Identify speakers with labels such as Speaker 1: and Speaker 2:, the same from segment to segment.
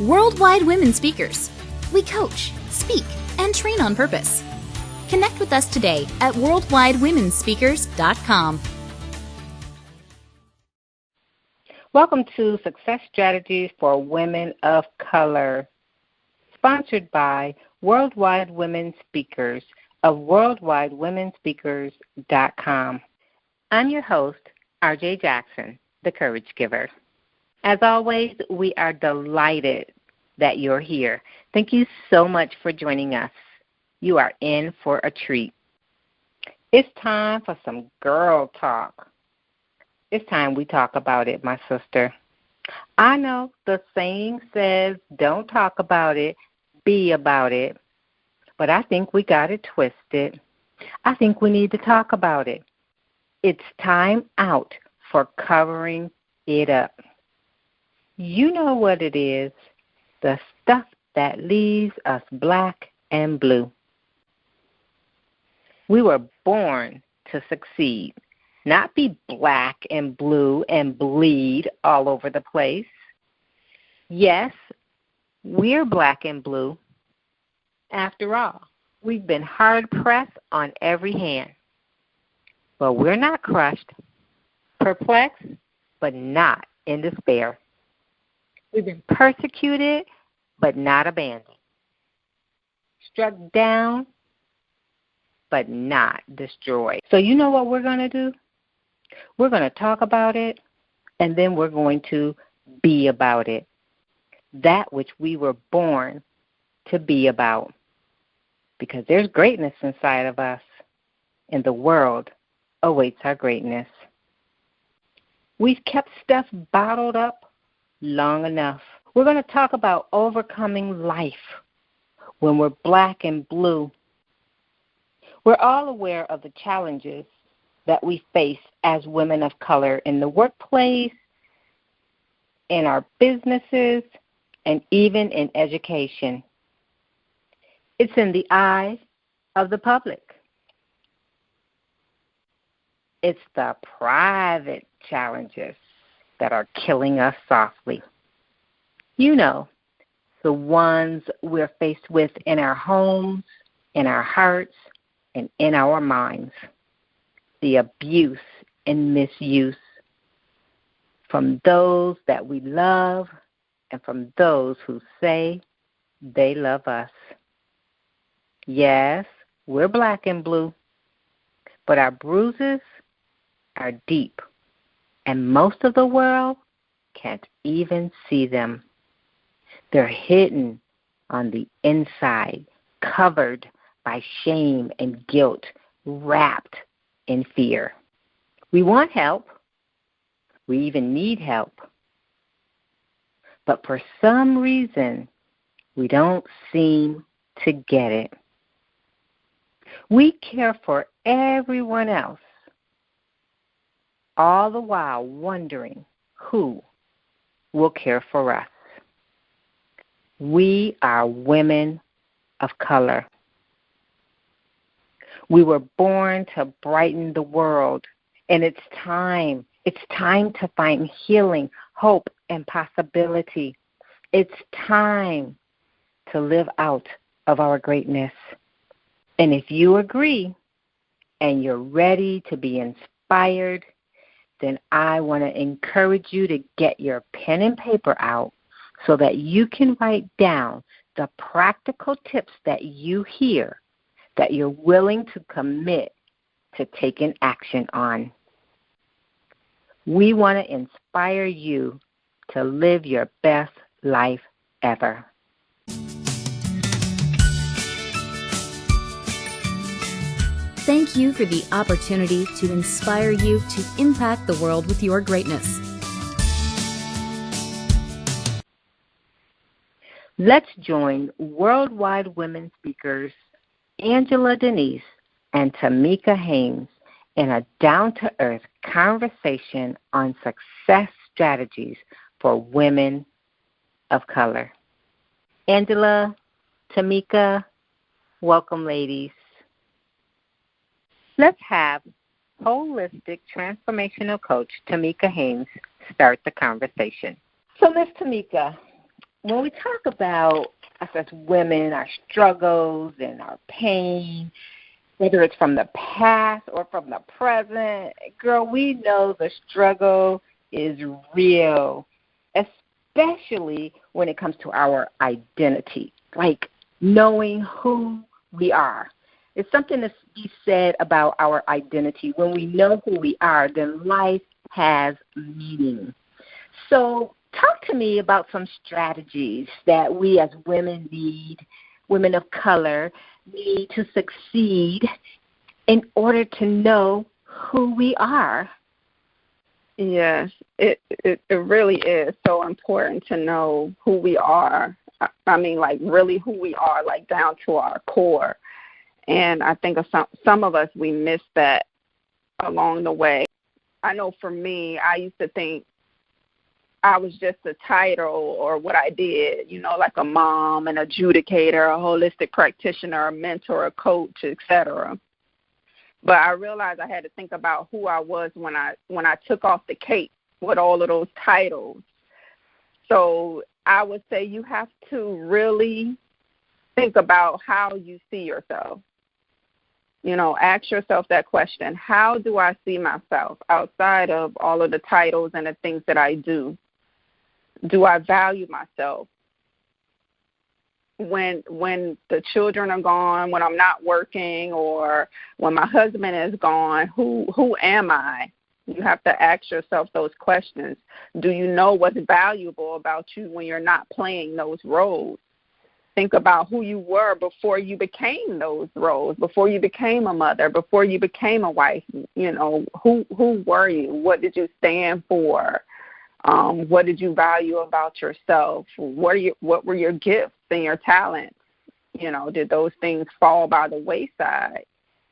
Speaker 1: Worldwide Women Speakers. We coach, speak, and train on purpose. Connect with us today at worldwidewomenspeakers.com.
Speaker 2: Welcome to Success Strategies for Women of Color, sponsored by Worldwide Women Speakers of worldwidewomenspeakers.com. I'm your host, RJ Jackson, the Courage Giver. As always, we are delighted that you're here. Thank you so much for joining us. You are in for a treat. It's time for some girl talk. It's time we talk about it, my sister. I know the saying says, don't talk about it, be about it. But I think we got it twisted. I think we need to talk about it. It's time out for covering it up. You know what it is, the stuff that leaves us black and blue. We were born to succeed, not be black and blue and bleed all over the place. Yes, we're black and blue. After all, we've been hard-pressed on every hand. But we're not crushed, perplexed, but not in despair. We've been persecuted, but not abandoned. Struck down, but not destroyed. So you know what we're going to do? We're going to talk about it, and then we're going to be about it. That which we were born to be about. Because there's greatness inside of us, and the world awaits our greatness. We've kept stuff bottled up long enough. We're going to talk about overcoming life when we're black and blue. We're all aware of the challenges that we face as women of color in the workplace, in our businesses, and even in education. It's in the eye of the public. It's the private challenges that are killing us softly. You know, the ones we're faced with in our homes, in our hearts, and in our minds. The abuse and misuse from those that we love and from those who say they love us. Yes, we're black and blue, but our bruises are deep, and most of the world can't even see them. They're hidden on the inside, covered by shame and guilt, wrapped in fear. We want help. We even need help. But for some reason, we don't seem to get it. We care for everyone else, all the while wondering who will care for us. We are women of color. We were born to brighten the world, and it's time. It's time to find healing, hope, and possibility. It's time to live out of our greatness. And if you agree and you're ready to be inspired, then I want to encourage you to get your pen and paper out so that you can write down the practical tips that you hear that you're willing to commit to taking action on. We want to inspire you to live your best life ever.
Speaker 1: Thank you for the opportunity to inspire you to impact the world with your greatness.
Speaker 2: Let's join Worldwide Women Speakers Angela Denise and Tamika Haynes in a down-to-earth conversation on success strategies for women of color. Angela, Tamika, welcome, ladies. Let's have holistic transformational coach Tamika Haynes start the conversation. So, Ms. Tamika, when we talk about us as women, our struggles and our pain, whether it's from the past or from the present, girl, we know the struggle is real, especially when it comes to our identity, like knowing who we are. It's something to be said about our identity. When we know who we are, then life has meaning. So talk to me about some strategies that we as women need, women of color, need to succeed in order to know who we are.
Speaker 3: Yes, it really is so important to know who we are. I mean, like really who we are, like down to our core. And I think of some of us, we miss that along the way. I know for me, I used to think I was just a title or what I did, like a mom, an adjudicator, a holistic practitioner, a mentor, a coach, etc. But I realized I had to think about who I was when I took off the cape with all of those titles. So I would say you have to really think about how you see yourself. Ask yourself that question. How do I see myself outside of all of the titles and the things that I do? Do I value myself? When the children are gone, when I'm not working, or when my husband is gone, who am I? You have to ask yourself those questions. Do you know what's valuable about you when you're not playing those roles? Think about who you were before you became those roles, before you became a mother, before you became a wife. Who were you? What did you stand for? What did you value about yourself? What were your gifts and your talents? Did those things fall by the wayside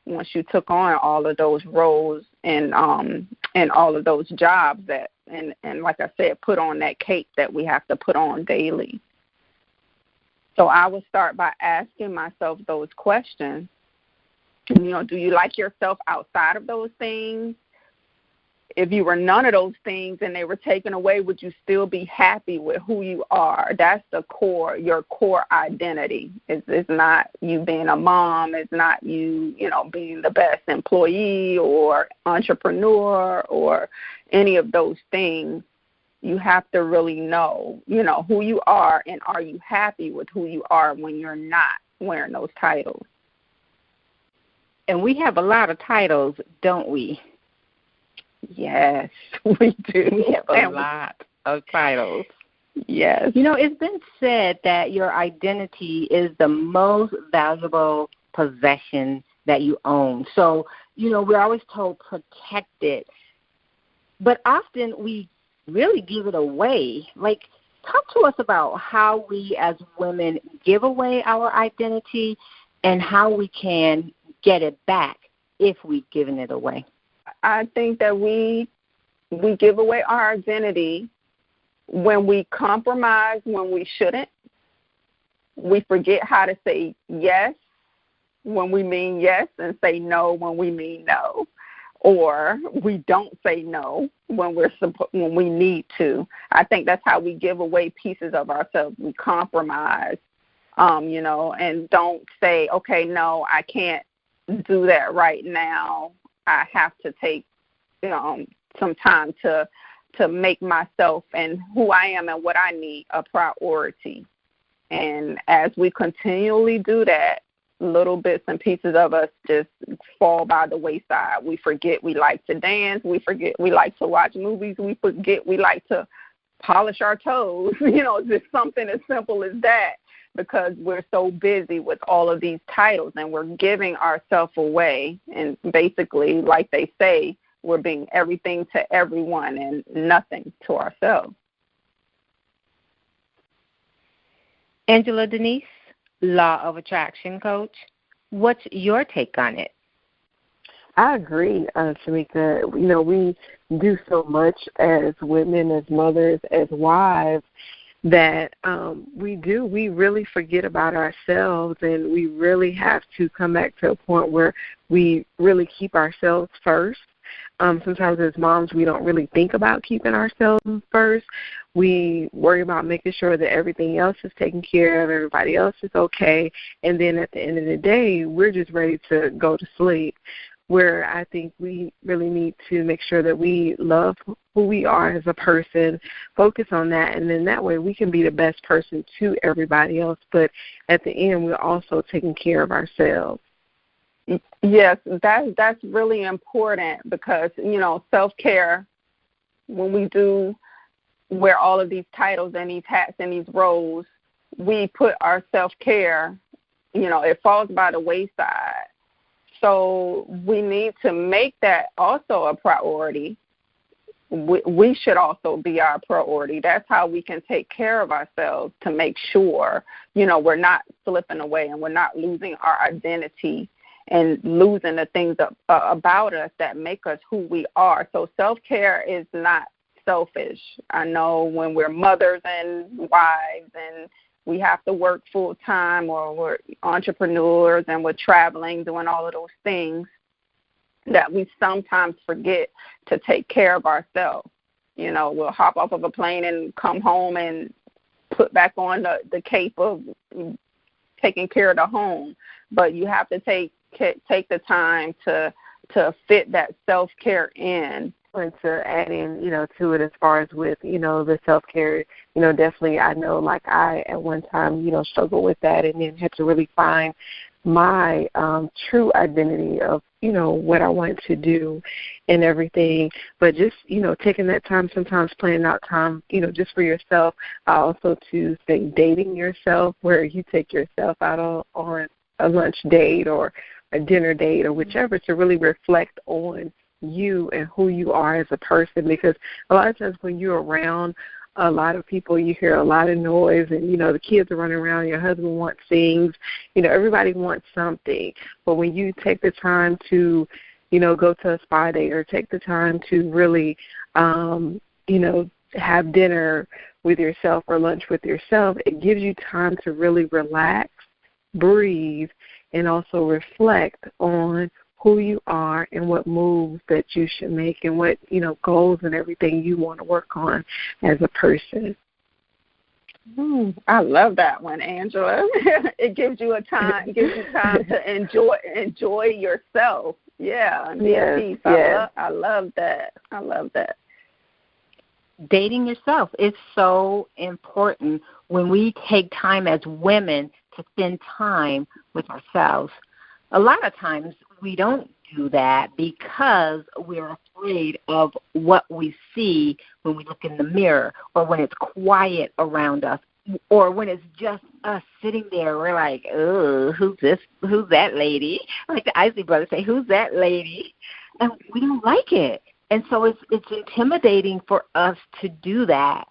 Speaker 3: once you took on all of those roles and all of those jobs and like I said, put on that cape that we have to put on daily? So I would start by asking myself those questions. Do you like yourself outside of those things? If you were none of those things and they were taken away, would you still be happy with who you are? That's the core, your core identity. It's not you being a mom. It's not you, being the best employee or entrepreneur or any of those things. You have to really know, who you are, and are you happy with who you are when you're not wearing those titles?
Speaker 2: And we have a lot of titles, don't we?
Speaker 3: Yes, we do.
Speaker 2: We have a lot of titles.
Speaker 3: Yes.
Speaker 2: It's been said that your identity is the most valuable possession that you own. So, we're always told protect it. But often we really give it away. Like, talk to us about how we as women give away our identity and how we can get it back if we've given it away.
Speaker 3: I think that we give away our identity when we compromise when we shouldn't. We forget how to say yes when we mean yes and say no when we mean no. Or we don't say no when we need to. I think that's how we give away pieces of ourselves. We compromise, and don't say, okay, no, I can't do that right now. I have to take, some time to make myself and who I am and what I need a priority. And as we continually do that, little bits and pieces of us just fall by the wayside. We forget we like to dance. We forget we like to watch movies. We forget we like to polish our toes. Just something as simple as that, because we're so busy with all of these titles and we're giving ourselves away. And basically, like they say, we're being everything to everyone and nothing to ourselves.
Speaker 2: Angela Denise, Law of Attraction coach, what's your take on it?
Speaker 4: I agree, Shamika. We do so much as women, as mothers, as wives, that we really forget about ourselves, and we really have to come back to a point where we really keep ourselves first. Sometimes as moms, we don't really think about keeping ourselves first. We worry about making sure that everything else is taken care of, everybody else is okay, and then at the end of the day, we're just ready to go to sleep, where I think we really need to make sure that we love who we are as a person, focus on that, and then that way we can be the best person to everybody else, but at the end, we're also taking care of ourselves.
Speaker 3: Yes, that's really important because, self-care, when we do wear all of these titles and these hats and these roles, we put our self-care, it falls by the wayside. So we need to make that also a priority. We should also be our priority. That's how we can take care of ourselves to make sure, we're not slipping away and we're not losing our identity and losing the things about us that make us who we are. So self-care is not selfish. I know when we're mothers and wives and we have to work full time, or we're entrepreneurs and we're traveling, doing all of those things, that we sometimes forget to take care of ourselves. We'll hop off of a plane and come home and put back on the cape of taking care of the home. But you have to take the time to fit that self-care in.
Speaker 4: And to add in, to it as far as with, the self-care, definitely I know like I at one time, struggled with that and then had to really find my true identity of, what I wanted to do and everything. But just, taking that time, sometimes planning out time, just for yourself. I also to say dating yourself, where you take yourself out on a lunch date or a dinner date or whichever, to really reflect on you and who you are as a person, because a lot of times when you're around a lot of people, you hear a lot of noise and, the kids are running around, your husband wants things, everybody wants something. But when you take the time to, go to a spa date or take the time to really, have dinner with yourself or lunch with yourself, it gives you time to really relax, breathe, and also reflect on who you are and what moves that you should make and what, goals and everything you want to work on as a person.
Speaker 3: I love that one, Angela. It gives you time to enjoy yourself. Yeah. Yes. I love that.
Speaker 2: Dating yourself is so important when we take time as women to spend time with ourselves. A lot of times we don't do that because we're afraid of what we see when we look in the mirror, or when it's quiet around us, or when it's just us sitting there. We're like, oh, who's this? Who's that lady? Like the Isley brothers say, who's that lady? And we don't like it. And so it's intimidating for us to do that.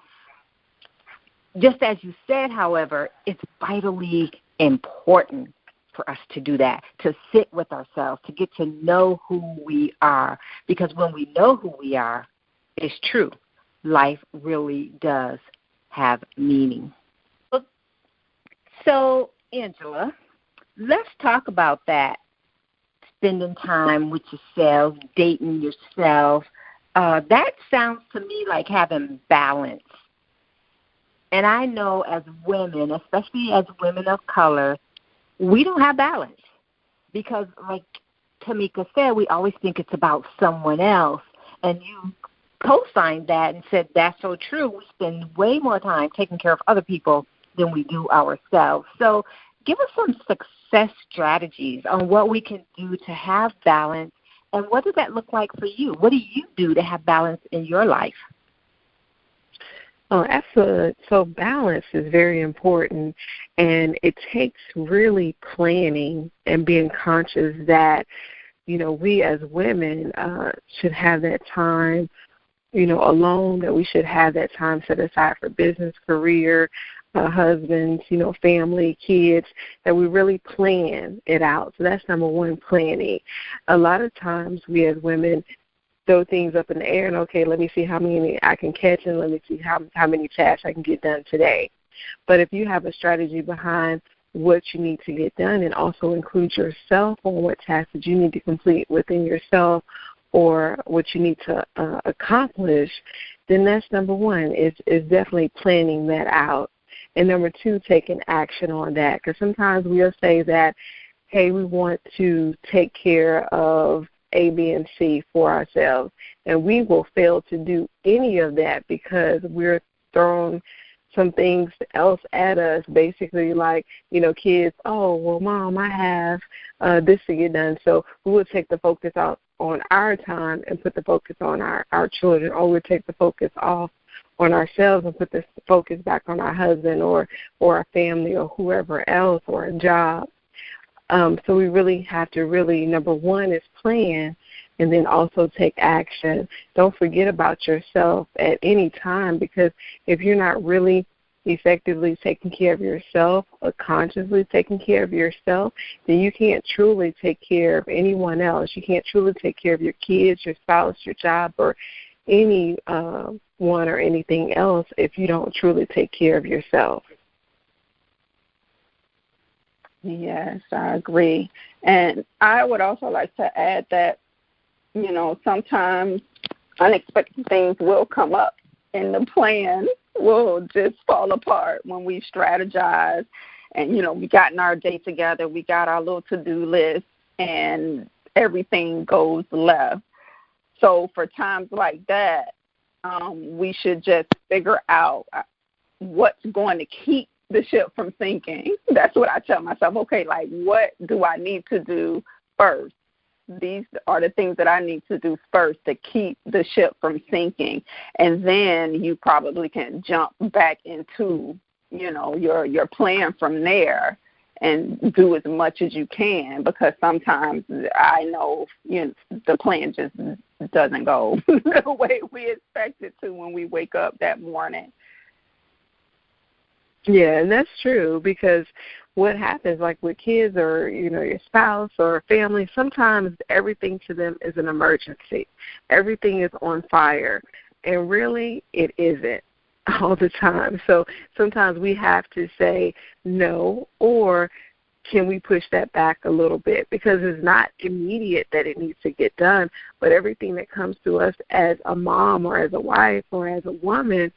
Speaker 2: Just as you said, however, it's vitally important for us to do that, to sit with ourselves, to get to know who we are. Because when we know who we are, it's true. Life really does have meaning. So, Angela, let's talk about that. Spending time with yourself, dating yourself. That sounds to me like having balance. And I know as women, especially as women of color, we don't have balance because, like Tamika said, we always think it's about someone else. And you co-signed that and said that's so true. We spend way more time taking care of other people than we do ourselves. So give us some success strategies on what we can do to have balance, and what does that look like for you? What do you do to have balance in your life?
Speaker 4: Oh, absolutely. So balance is very important, and it takes really planning and being conscious that, we as women should have that time, alone, that we should have that time set aside for business, career, husbands, family, kids, that we really plan it out. So that's number one, planning. A lot of times we as women throw things up in the air and, okay, let me see how many I can catch and let me see how many tasks I can get done today. But if you have a strategy behind what you need to get done and also include yourself on what tasks that you need to complete within yourself or what you need to accomplish, then that's number one, is definitely planning that out. And number two, taking action on that. Because sometimes we'll say that, hey, we want to take care of A, B, and C for ourselves, and we will fail to do any of that because we're throwing some things else at us, basically like, kids, oh, well, Mom, I have this to get done. So we will take the focus out on our time and put the focus on our children, or we'll take the focus off on ourselves and put the focus back on our husband or our family or whoever else, or a job. So we really have to number one is plan, and then also take action. Don't forget about yourself at any time, because if you're not really effectively taking care of yourself or consciously taking care of yourself, then you can't truly take care of anyone else. You can't truly take care of your kids, your spouse, your job, or any one or anything else if you don't truly take care of yourself.
Speaker 3: Yes, I agree. And I would also like to add that, sometimes unexpected things will come up and the plan will just fall apart when we strategize and, we gotten our day together, we got our little to-do list, and everything goes left. So for times like that, we should just figure out what's going to keep the ship from sinking. That's what I tell myself. Okay, like, what do I need to do first? These are the things that I need to do first to keep the ship from sinking. And then you probably can jump back into, your plan from there and do as much as you can, because sometimes I know, the plan just doesn't go the way we expect it to when we wake up that morning.
Speaker 4: Yeah, and that's true, because what happens, like with kids or, your spouse or family, sometimes everything to them is an emergency. Everything is on fire, and really it isn't all the time. So sometimes we have to say no, or can we push that back a little bit, because it's not immediate that it needs to get done, but everything that comes to us as a mom or as a wife or as a woman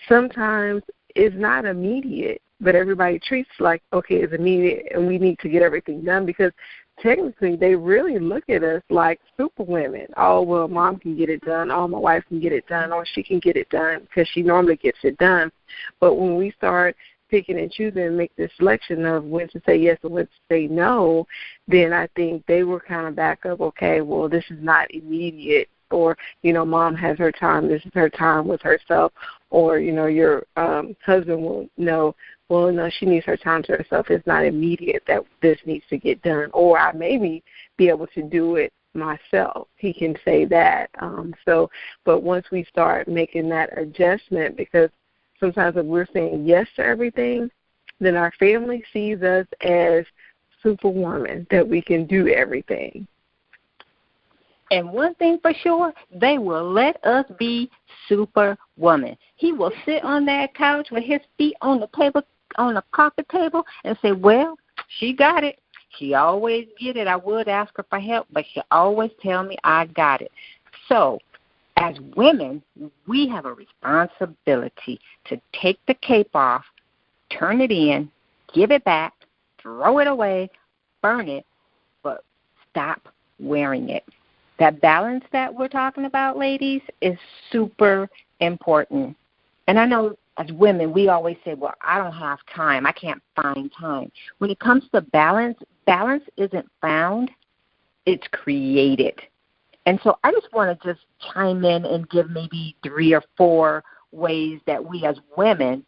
Speaker 4: sometimes is not immediate, but everybody treats like, okay, it's immediate and we need to get everything done, because technically they really look at us like superwomen. Oh, well, Mom can get it done. Oh, my wife can get it done. Or she can get it done because she normally gets it done. But when we start picking and choosing and make this selection of when to say yes and when to say no, then I think they will kind of back up, okay, well, this is not immediate. Or, Mom has her time. This is her time with herself. Or, your husband will know, well, no, she needs her time to herself. It's not immediate that this needs to get done. Or I maybe be able to do it myself. He can say that. But once we start making that adjustment, because sometimes if we're saying yes to everything, then our family sees us as superwoman, that we can do everything.
Speaker 2: And one thing for sure, they will let us be superwoman. He will sit on that couch with his feet on the coffee table and say, well, she got it. She always get it. I would ask her for help, but she always tell me I got it. So as women, we have a responsibility to take the cape off, turn it in, give it back, throw it away, burn it, but stop wearing it. That balance that we're talking about, ladies, is super important. And I know as women, we always say, well, I don't have time. I can't find time. When it comes to balance, balance isn't found. It's created. And so I just want to just chime in and give maybe 3 or 4 ways that we as women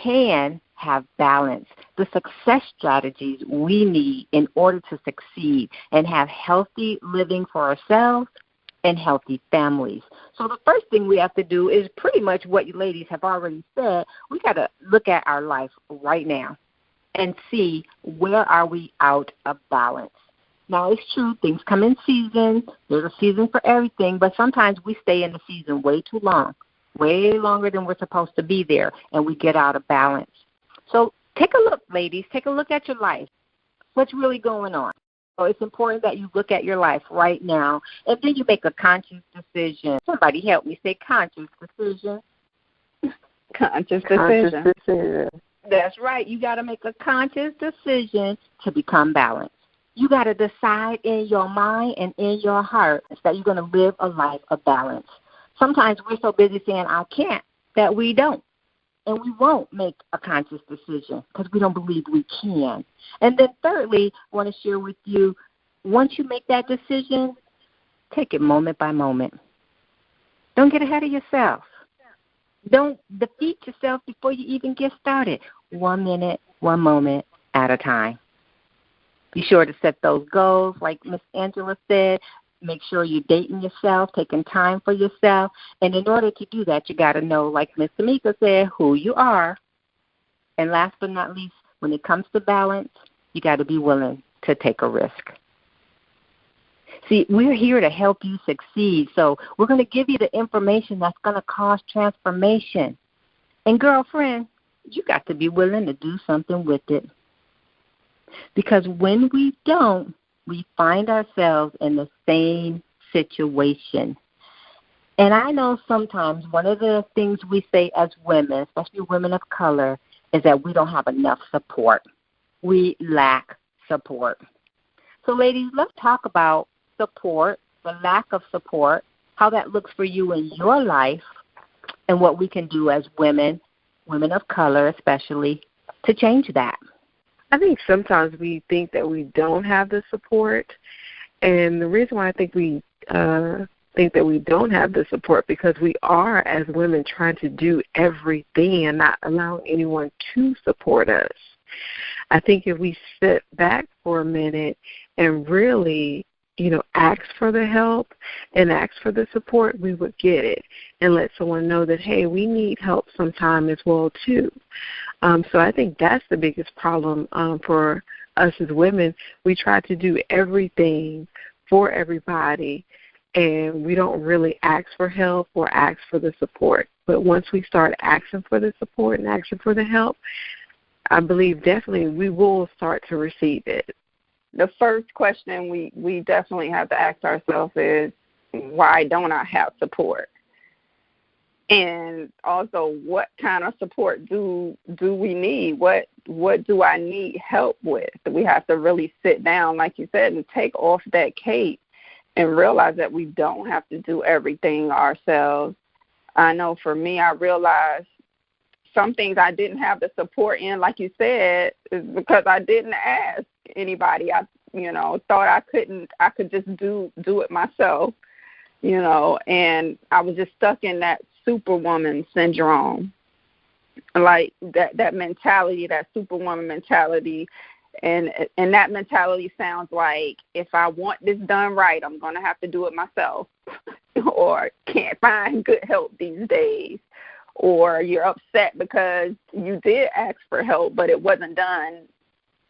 Speaker 2: can have balance, the success strategies we need in order to succeed and have healthy living for ourselves and healthy families. So the first thing we have to do is pretty much what you ladies have already said. We got to look at our life right now and see where are we out of balance. Now, it's true, things come in seasons. There's a season for everything, but sometimes we stay in the season way too long, way longer than we're supposed to be there, and we get out of balance. So take a look, ladies. Take a look at your life. What's really going on? So it's important that you look at your life right now, and then you make a conscious decision. Somebody help me say conscious decision.
Speaker 3: Conscious decision.
Speaker 2: That's right. You got to make a conscious decision to become balanced. You got to decide in your mind and in your heart that you're going to live a life of balance. Sometimes we're so busy saying, I can't, that we don't. And we won't make a conscious decision because we don't believe we can. And then thirdly, I want to share with you, once you make that decision, take it moment by moment. Don't get ahead of yourself. Don't defeat yourself before you even get started. 1 minute, 1 moment at a time. Be sure to set those goals, like Miss Angela said. Make sure you're dating yourself, taking time for yourself. And in order to do that, you got to know, like Miss Tamika said, who you are. And last but not least, when it comes to balance, you got to be willing to take a risk. See, we're here to help you succeed. So we're going to give you the information that's going to cause transformation. And girlfriend, you got to be willing to do something with it. Because when we don't, we find ourselves in the same situation. And I know sometimes one of the things we say as women, especially women of color, is that we don't have enough support. We lack support. So ladies, let's talk about support, the lack of support, how that looks for you in your life, and what we can do as women of color especially, to change that.
Speaker 4: I think sometimes we think that we don't have the support, and the reason why I think we that we don't have the support because we are, as women, trying to do everything and not allowing anyone to support us. I think if we sit back for a minute and really, ask for the help and ask for the support, we would get it and let someone know that, hey, we need help sometime as well, too. So I think that's the biggest problem for us as women. We try to do everything for everybody, and we don't really ask for help or ask for the support. But once we start asking for the support and asking for the help, I believe definitely we will start to receive it.
Speaker 3: The first question we definitely have to ask ourselves is, why don't I have support? And also, what kind of support do we need? What do I need help with? We have to really sit down, like you said, and take off that cape and realize that we don't have to do everything ourselves. I know for me, I realized some things I didn't have the support in, like you said, is because I didn't ask anybody. I thought I could just do it myself, and I was just stuck in that superwoman syndrome, like that mentality, that superwoman mentality. And that mentality sounds like, if I want this done right, I'm going to have to do it myself, or can't find good help these days, or you're upset because you did ask for help, but it wasn't done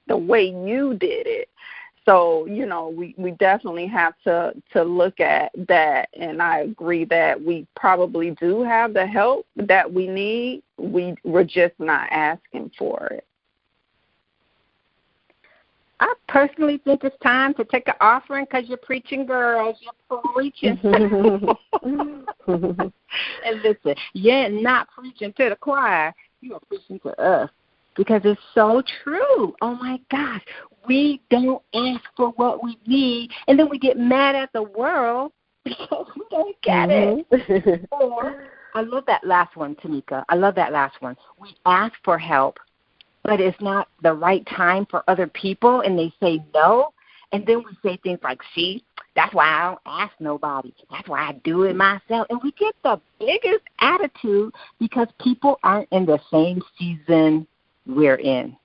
Speaker 3: the way you did it. So, we definitely have to look at that, and I agree that we probably do have the help that we need. We're just not asking for it.
Speaker 2: I personally think it's time to take an offering because you're preaching, girls. You're preaching. And listen, you're not preaching to the choir. You are preaching to us because it's so true. Oh, my gosh. We don't ask for what we need, and then we get mad at the world because we don't get it. Or, I love that last one, Tamika. I love that last one. We ask for help, but it's not the right time for other people, and they say no. And then we say things like, see, that's why I don't ask nobody. That's why I do it myself. And we get the biggest attitude because people aren't in the same season we're in.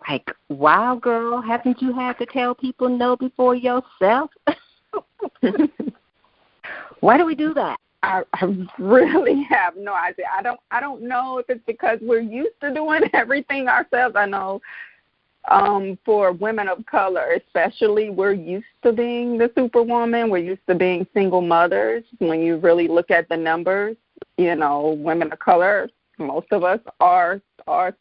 Speaker 2: Like, wow, girl, haven't you had to tell people no before yourself? Why do we do that?
Speaker 3: I really have no idea. I don't know if it's because we're used to doing everything ourselves. I know for women of color especially, we're used to being the superwoman. We're used to being single mothers. When you really look at the numbers, women of color, most of us are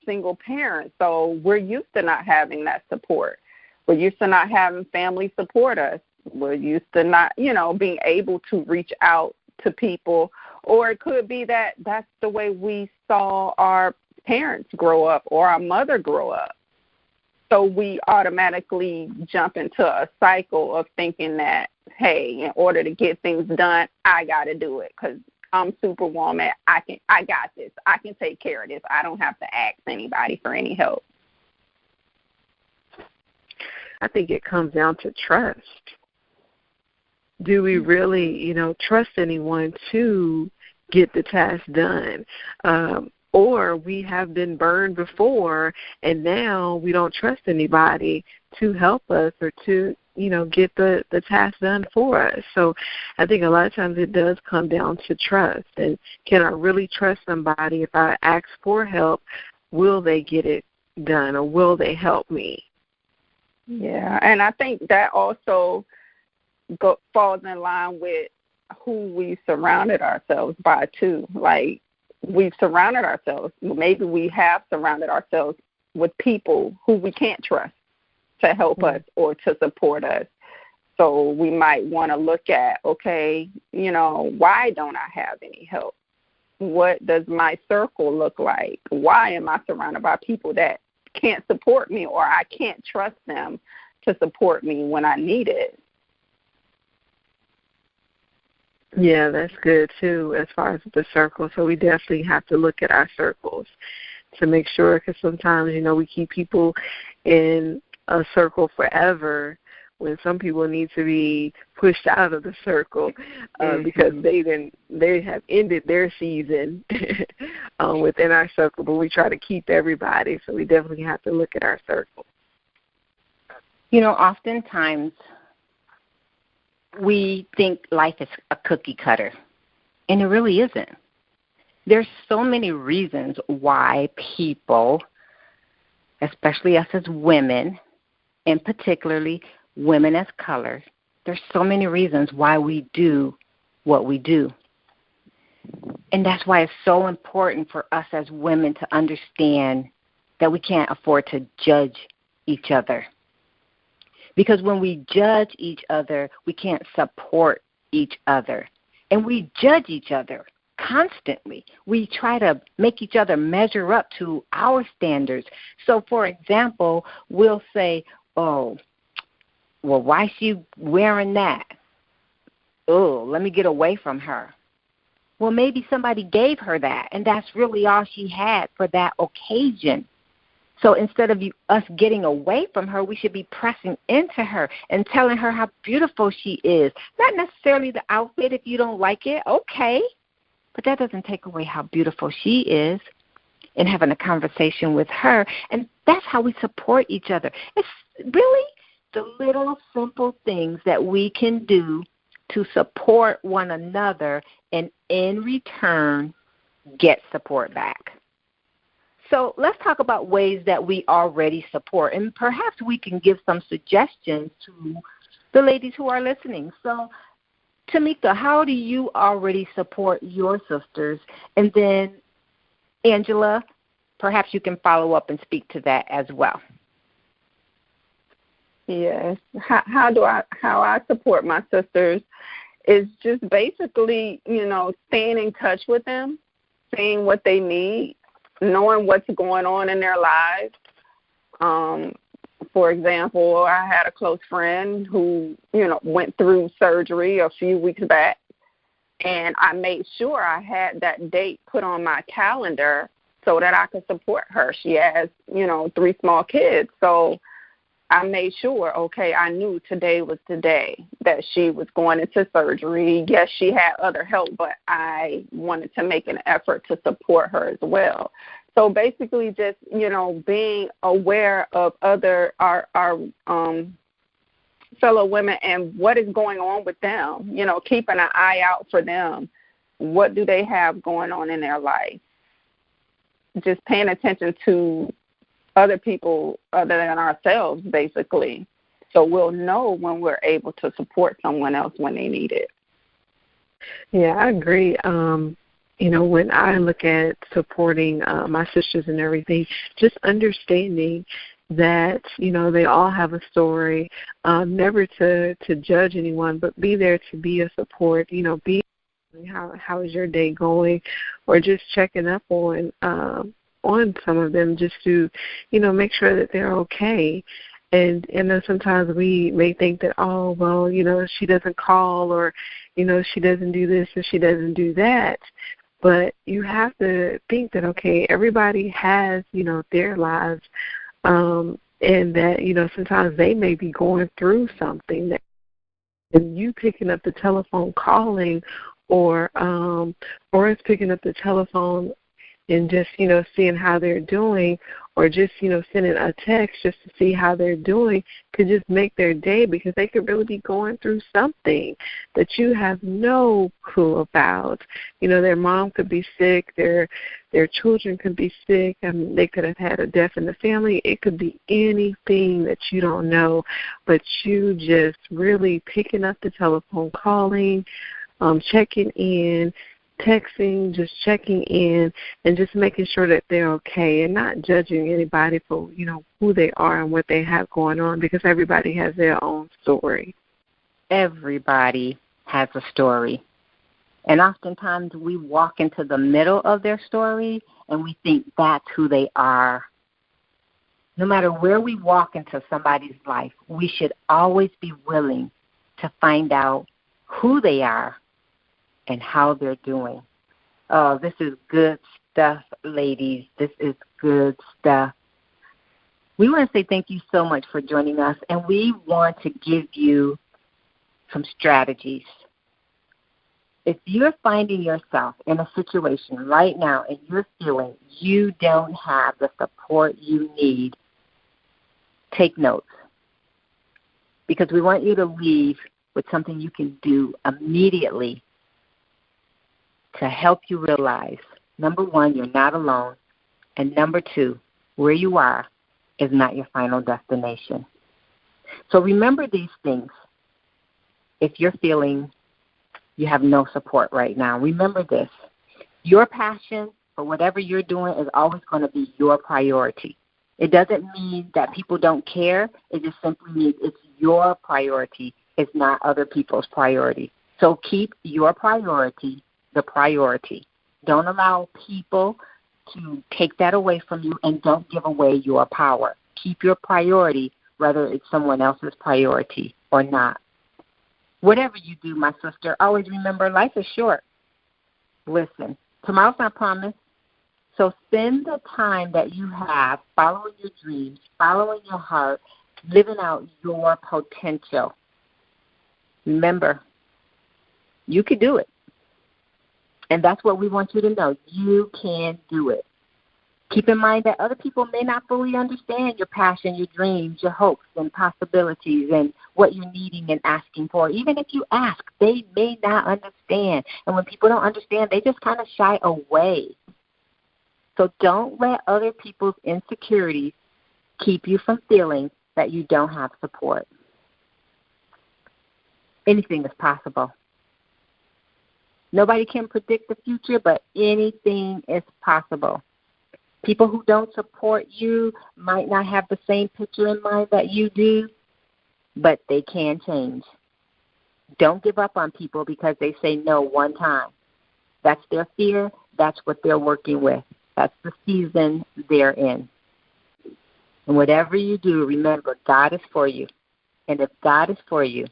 Speaker 3: single parents. So we're used to not having that support. We're used to not having family support us. We're used to not, being able to reach out to people. Or it could be that that's the way we saw our parents grow up or our mother grow up. So we automatically jump into a cycle of thinking that, hey, in order to get things done, I got to do it because I'm Superwoman. I got this. I can take care of this. I don't have to ask anybody for any help.
Speaker 4: I think it comes down to trust. Do we really, trust anyone to get the task done? Or we have been burned before, and now we don't trust anybody to help us or to, get the task done for us. So I think a lot of times it does come down to trust. And can I really trust somebody? If I ask for help, will they get it done or will they help me?
Speaker 3: Yeah, and I think that also falls in line with who we surrounded ourselves by, too. Like, we've surrounded ourselves, maybe we have surrounded ourselves with people who we can't trust to help us or to support us. So we might want to look at, okay, why don't I have any help? What does my circle look like? Why am I surrounded by people that can't support me or I can't trust them to support me when I need it?
Speaker 4: Yeah, that's good, too, as far as the circle. So we definitely have to look at our circles to make sure, because sometimes, we keep people in a circle forever when some people need to be pushed out of the circle because they have ended their season within our circle, but we try to keep everybody. So we definitely have to look at our circle.
Speaker 2: Oftentimes we think life is a cookie cutter, and it really isn't. There's so many reasons why people, especially us as women, and particularly women as color, there's so many reasons why we do what we do. And that's why it's so important for us as women to understand that we can't afford to judge each other. Because when we judge each other, we can't support each other. And we judge each other constantly. We try to make each other measure up to our standards. So, for example, we'll say, oh, well, why is she wearing that? Oh, let me get away from her. Well, maybe somebody gave her that, and that's really all she had for that occasion. So instead of us getting away from her, we should be pressing into her and telling her how beautiful she is. Not necessarily the outfit if you don't like it, okay. But that doesn't take away how beautiful she is, and having a conversation with her. And that's how we support each other. It's really the little simple things that we can do to support one another and in return get support back. So let's talk about ways that we already support, and perhaps we can give some suggestions to the ladies who are listening. So, Tamika, how do you already support your sisters? And then, Angela, perhaps you can follow up and speak to that as well.
Speaker 3: Yes. How I support my sisters is just basically, staying in touch with them, seeing what they need, knowing what's going on in their lives. For example, I had a close friend who, went through surgery a few weeks back, and I made sure I had that date put on my calendar so that I could support her. She has, 3 small kids, so I made sure, okay, I knew today was the day that she was going into surgery. Yes, she had other help, but I wanted to make an effort to support her as well. So basically just, being aware of our fellow women and what is going on with them, keeping an eye out for them. What do they have going on in their life? Just paying attention to other people other than ourselves, basically. So we'll know when we're able to support someone else when they need it.
Speaker 4: Yeah, I agree. When I look at supporting my sisters and everything, just understanding that, they all have a story, never to judge anyone, but be there to be a support, be how is your day going, or just checking up on some of them just to, make sure that they're okay. And then sometimes we may think that, oh, well, she doesn't call, or, she doesn't do this or she doesn't do that. But you have to think that, okay, everybody has, their lives, and that, sometimes they may be going through something that, and you picking up the telephone calling, or us picking up the telephone and just, seeing how they're doing, or just, sending a text just to see how they're doing could just make their day, because they could really be going through something that you have no clue about. Their mom could be sick, their children could be sick, they could have had a death in the family. It could be anything that you don't know, but you just really picking up the telephone, calling, checking in, texting, just checking in, and just making sure that they're okay, and not judging anybody for, who they are and what they have going on, because everybody has their own story.
Speaker 2: Everybody has a story. And oftentimes we walk into the middle of their story and we think that's who they are. No matter where we walk into somebody's life, we should always be willing to find out who they are and how they're doing. Oh, this is good stuff, ladies. This is good stuff. We want to say thank you so much for joining us, and we want to give you some strategies. If you're finding yourself in a situation right now and you're feeling you don't have the support you need, take notes, because we want you to leave with something you can do immediately to help you realize, number one, you're not alone, and number two, where you are is not your final destination. So remember these things. If you're feeling you have no support right now, remember this. Your passion for whatever you're doing is always going to be your priority. It doesn't mean that people don't care. It just simply means it's your priority. It's not other people's priority. So keep your priority the priority. Don't allow people to take that away from you, and don't give away your power. Keep your priority, whether it's someone else's priority or not. Whatever you do, my sister, always remember life is short. Listen, tomorrow's not promised. So spend the time that you have following your dreams, following your heart, living out your potential. Remember, you can do it. And that's what we want you to know. You can do it. Keep in mind that other people may not fully understand your passion, your dreams, your hopes and possibilities, and what you're needing and asking for. Even if you ask, they may not understand. And when people don't understand, they just kind of shy away. So don't let other people's insecurities keep you from feeling that you don't have support. Anything is possible. Nobody can predict the future, but anything is possible. People who don't support you might not have the same picture in mind that you do, but they can change. Don't give up on people because they say no one time. That's their fear. That's what they're working with. That's the season they're in. And whatever you do, remember, God is for you. And if God is for you,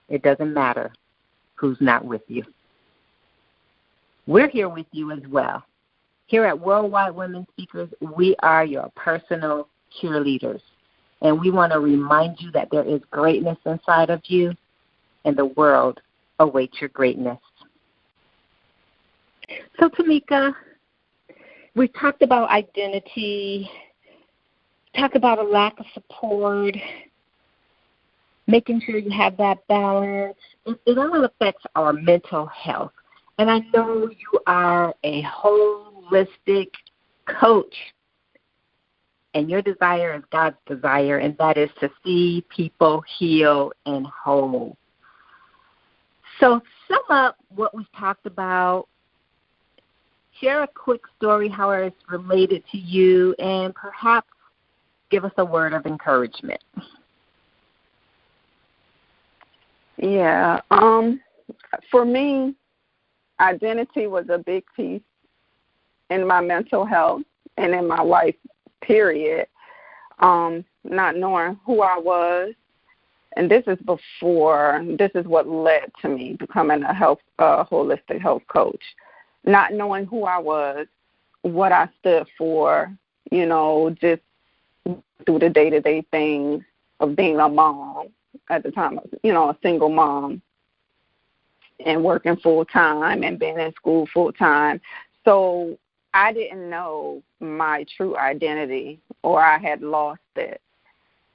Speaker 2: it doesn't matter who's not with you. We're here with you as well. Here at Worldwide Women Speakers, we are your personal cheerleaders. And we want to remind you that there is greatness inside of you, and the world awaits your greatness. So, Tamika, we talked about identity, talked about a lack of support, making sure you have that balance. It all affects our mental health. And I know you are a holistic coach, and your desire is God's desire, and that is to see people heal and whole. So sum up what we've talked about. Share a quick story, how it's related to you, and perhaps give us a word of encouragement.
Speaker 3: Yeah. For me, identity was a big piece in my mental health and in my life, period. Not knowing who I was. And this is what led to me becoming a holistic health coach. Not knowing who I was, what I stood for, just through the day-to-day things of being a mom at the time, a single mom and working full-time and being in school full-time. So I didn't know my true identity, or I had lost it.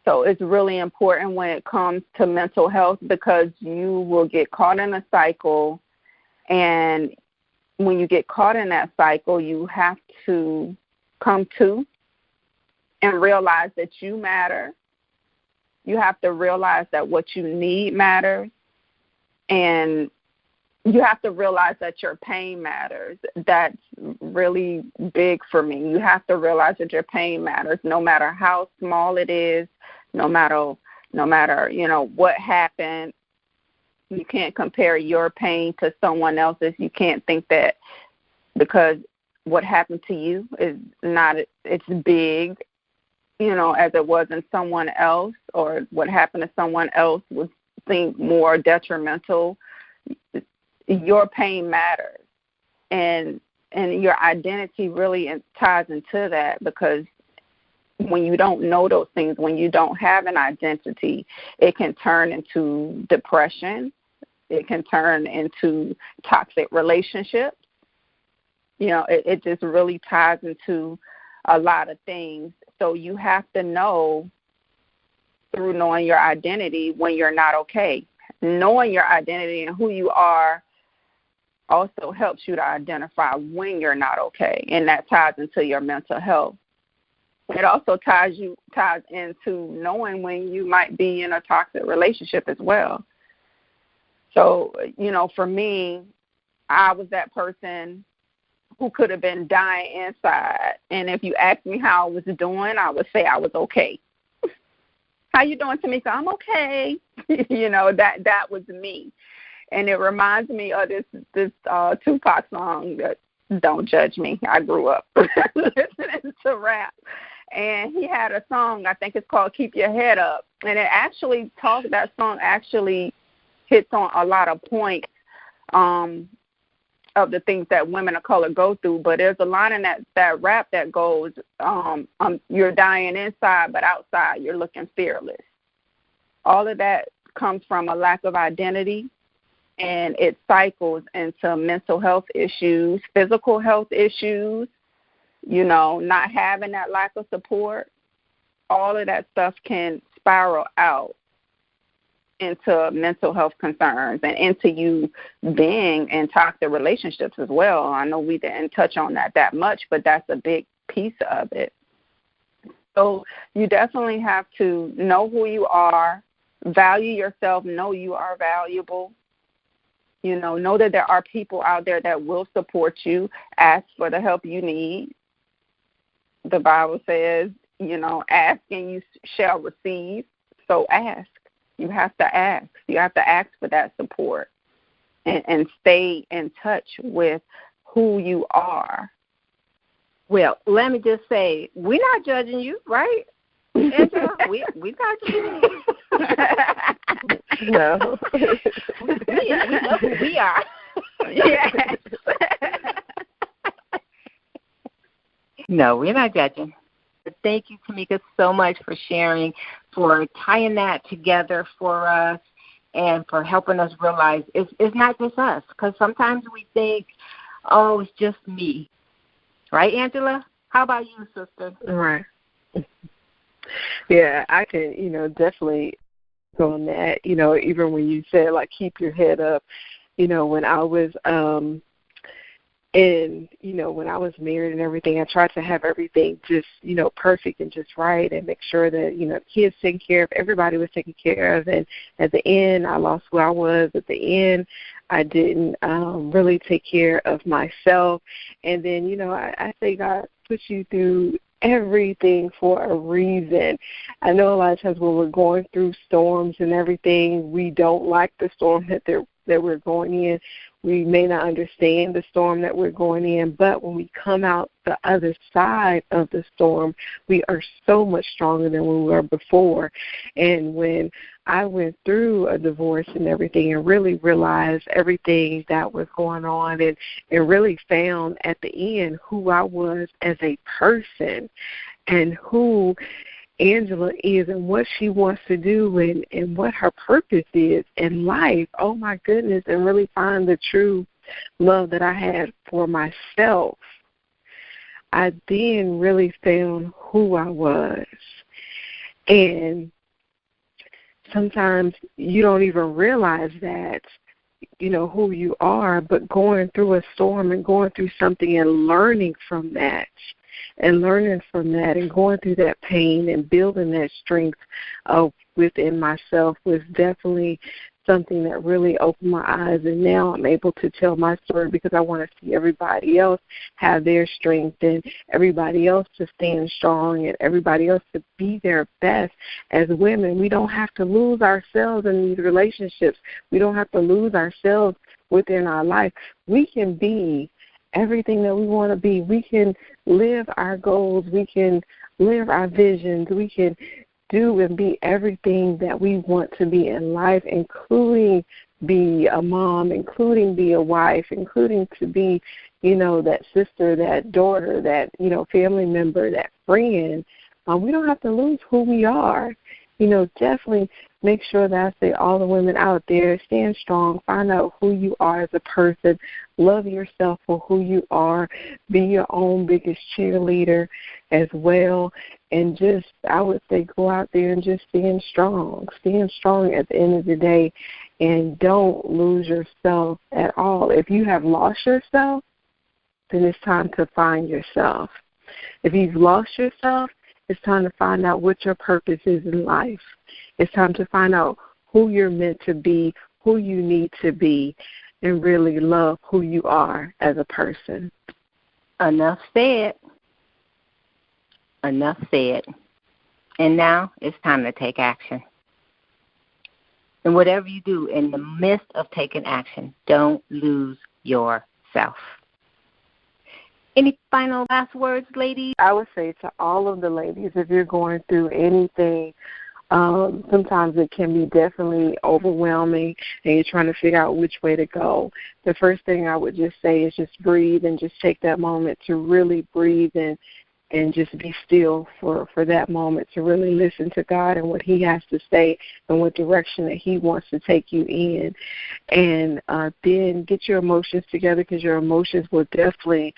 Speaker 3: So it's really important when it comes to mental health, because you will get caught in a cycle, and when you get caught in that cycle, you have to come to and realize that you matter. You have to realize that what you need matters, and you have to realize that your pain matters. That's really big for me. You have to realize that your pain matters, no matter how small it is, no matter what happened. You can't compare your pain to someone else's. You can't think that because what happened to you is not, it's big, as it was in someone else, or what happened to someone else was seem more detrimental. Your pain matters, and your identity really ties into that, because when you don't know those things, when you don't have an identity, it can turn into depression. It can turn into toxic relationships. It just really ties into a lot of things. So you have to know, through knowing your identity, when you're not okay. Knowing your identity and who you are also helps you to identify when you're not okay, and that ties into your mental health. It also ties into knowing when you might be in a toxic relationship as well. So, for me, I was that person who could have been dying inside, and if you asked me how I was doing, I would say I was okay. How you doing, Tamika? I'm okay. That was me. And it reminds me of this Tupac song, that Don't Judge Me. I grew up listening to rap. And he had a song, I think it's called Keep Your Head Up. And that song actually hits on a lot of points of the things that women of color go through. But there's a line in that rap that goes, you're dying inside, but outside you're looking fearless. All of that comes from a lack of identity, and it cycles into mental health issues, physical health issues, not having that lack of support. All of that stuff can spiral out into mental health concerns and into you being in toxic relationships as well. I know we didn't touch on that much, but that's a big piece of it. So you definitely have to know who you are, value yourself, know you are valuable. Know that there are people out there that will support you. Ask for the help you need. The Bible says, ask and you shall receive. So ask. You have to ask. You have to ask for that support and stay in touch with who you are.
Speaker 2: Well, let me just say, we're not judging you, right? Angela, we're not judging you.
Speaker 4: No.
Speaker 2: we know who we are.
Speaker 3: Yes.
Speaker 2: No, we're not judging. But thank you, Tamika, so much for sharing, for tying that together for us, and for helping us realize it's not just us. Because sometimes we think, oh, it's just me. Right, Angela? How about you, sister?
Speaker 4: Right. Yeah, I can, definitely go on that. Even when you said, keep your head up, when I was when I was married and everything, I tried to have everything just, perfect and just right, and make sure that, the kids taken care of, everybody was taken care of. And at the end, I lost who I was. At the end, I didn't really take care of myself. And then, I say God puts you through everything for a reason. I know a lot of times when we're going through storms and everything, we don't like the storm that we're going in. We may not understand the storm that we're going in, but when we come out the other side of the storm, we are so much stronger than we were before. And when I went through a divorce and everything and really realized everything that was going on and really found at the end who I was as a person and who Angela is and what she wants to do and what her purpose is in life, oh my goodness, and really find the true love that I had for myself, I then really found who I was. And sometimes you don't even realize that, who you are, but going through a storm and going through something and learning from that and going through that pain and building that strength within myself was definitely something that really opened my eyes. And now I'm able to tell my story because I want to see everybody else have their strength and everybody else to stand strong and everybody else to be their best. As women, we don't have to lose ourselves in these relationships. We don't have to lose ourselves within our life. We can be everything that we want to be. We can live our goals. We can live our visions. We can do and be everything that we want to be in life, including be a mom, including be a wife, including to be, that sister, that daughter, that, family member, that friend. We don't have to lose who we are. Definitely make sure that I say all the women out there, stand strong, find out who you are as a person, love yourself for who you are, be your own biggest cheerleader as well, and just, I would say, go out there and just stand strong at the end of the day, and don't lose yourself at all. If you have lost yourself, then it's time to find yourself. If you've lost yourself, it's time to find out what your purpose is in life. It's time to find out who you're meant to be, who you need to be, and really love who you are as a person.
Speaker 2: Enough said. Enough said. And now it's time to take action. And whatever you do in the midst of taking action, don't lose yourself. Any final last words, ladies?
Speaker 4: I would say to all of the ladies, if you're going through anything, sometimes it can be definitely overwhelming and you're trying to figure out which way to go. The first thing I would just say is just breathe and just take that moment to really breathe and just be still for that moment to really listen to God and what He has to say and what direction that He wants to take you in. And then get your emotions together, because your emotions will definitely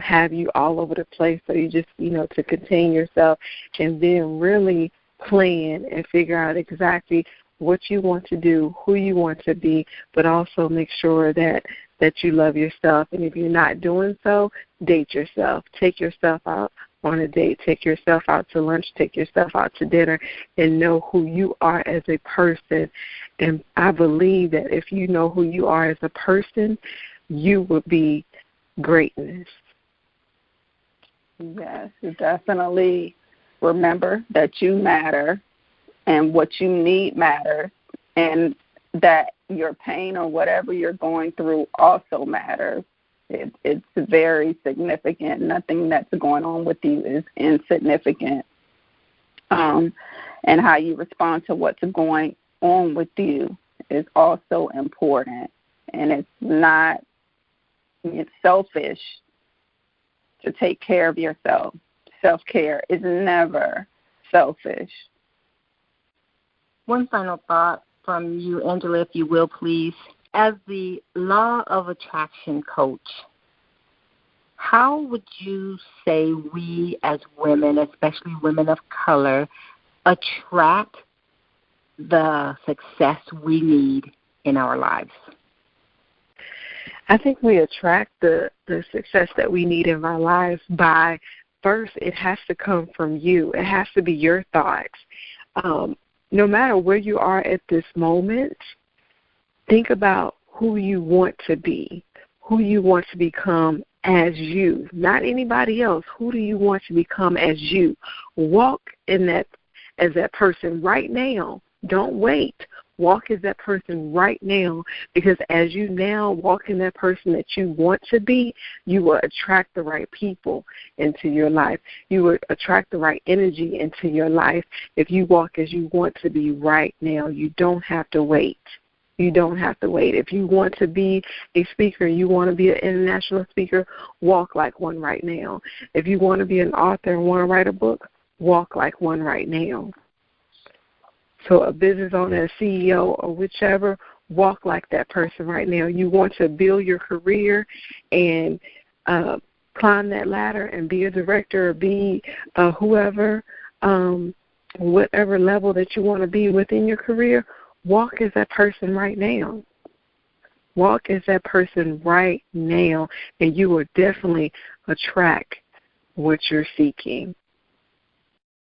Speaker 4: have you all over the place. So you just, to contain yourself and then really plan and figure out exactly what you want to do, who you want to be, but also make sure that you love yourself. And if you're not doing so, date yourself. Take yourself out on a date. Take yourself out to lunch. Take yourself out to dinner, and know who you are as a person. And I believe that if you know who you are as a person, you will be greatness.
Speaker 3: Yes, definitely. Remember that you matter and what you need matters, and that your pain or whatever you're going through also matters. It's very significant. Nothing that's going on with you is insignificant. And how you respond to what's going on with you is also important. And it's selfish to take care of yourself. Self-care is never selfish.
Speaker 2: One final thought from you, Angela, if you will, please. As the law of attraction coach, how would you say we as women, especially women of color, attract the success we need in our lives?
Speaker 4: I think we attract the success that we need in our lives by, first, it has to come from you. It has to be your thoughts. No matter where you are at this moment, think about who you want to be, who you want to become as you, not anybody else. Who do you want to become as you? Walk in that as that person right now. Don't wait. Walk as that person right now, because as you now walk in that person that you want to be, you will attract the right people into your life. You will attract the right energy into your life if you walk as you want to be right now. You don't have to wait. You don't have to wait. If you want to be a speaker, you want to be an international speaker, walk like one right now. If you want to be an author and want to write a book, walk like one right now. So a business owner, a CEO, or whichever, walk like that person right now. You want to build your career and climb that ladder and be a director or be whoever, whatever level that you want to be within your career, walk as that person right now. Walk as that person right now, and you will definitely attract what you're seeking.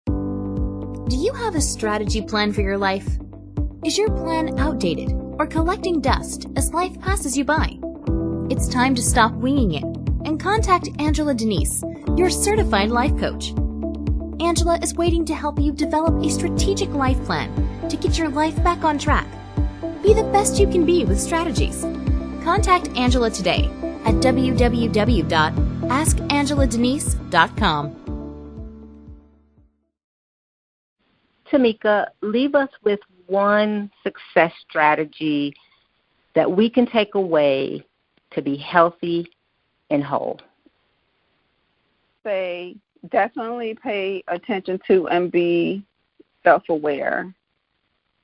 Speaker 1: Do you have a strategy plan for your life? Is your plan outdated or collecting dust as life passes you by? It's time to stop winging it and contact Angela Denise, your certified life coach. Angela is waiting to help you develop a strategic life plan to get your life back on track. Be the best you can be with strategies. Contact Angela today at www.askangeladenise.com.
Speaker 2: Tamika, leave us with one success strategy that we can take away to be healthy and whole.
Speaker 3: Say, definitely pay attention to and be self-aware.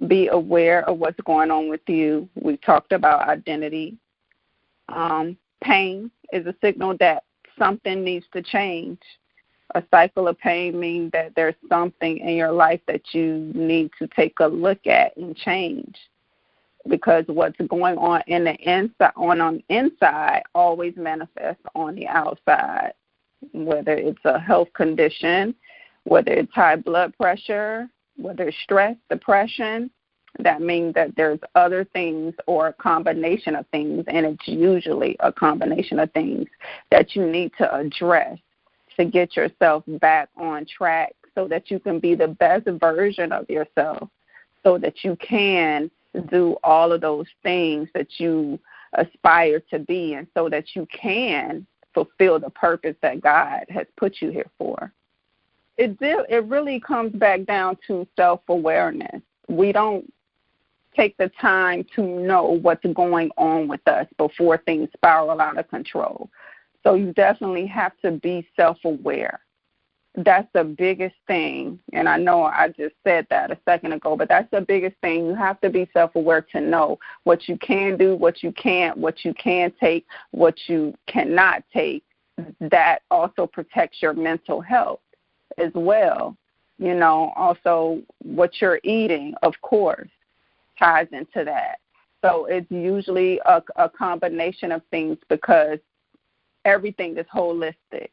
Speaker 3: Be aware of what's going on with you. We talked about identity. Pain is a signal that something needs to change. A cycle of pain means that there's something in your life that you need to take a look at and change, because what's going on in the inside always manifests on the outside, whether it's a health condition, whether it's high blood pressure, whether it's stress, depression. That means that there's other things or a combination of things, and it's usually a combination of things that you need to address to get yourself back on track so that you can be the best version of yourself, so that you can do all of those things that you aspire to be, and so that you can fulfill the purpose that God has put you here for. It really comes back down to self-awareness. We don't take the time to know what's going on with us before things spiral out of control. So you definitely have to be self-aware. That's the biggest thing. And I know I just said that a second ago, but that's the biggest thing. You have to be self-aware to know what you can do, what you can't take, what you cannot take. That also protects your mental health as well. You know, also what you're eating, of course, ties into that. So it's usually a combination of things, because everything is holistic.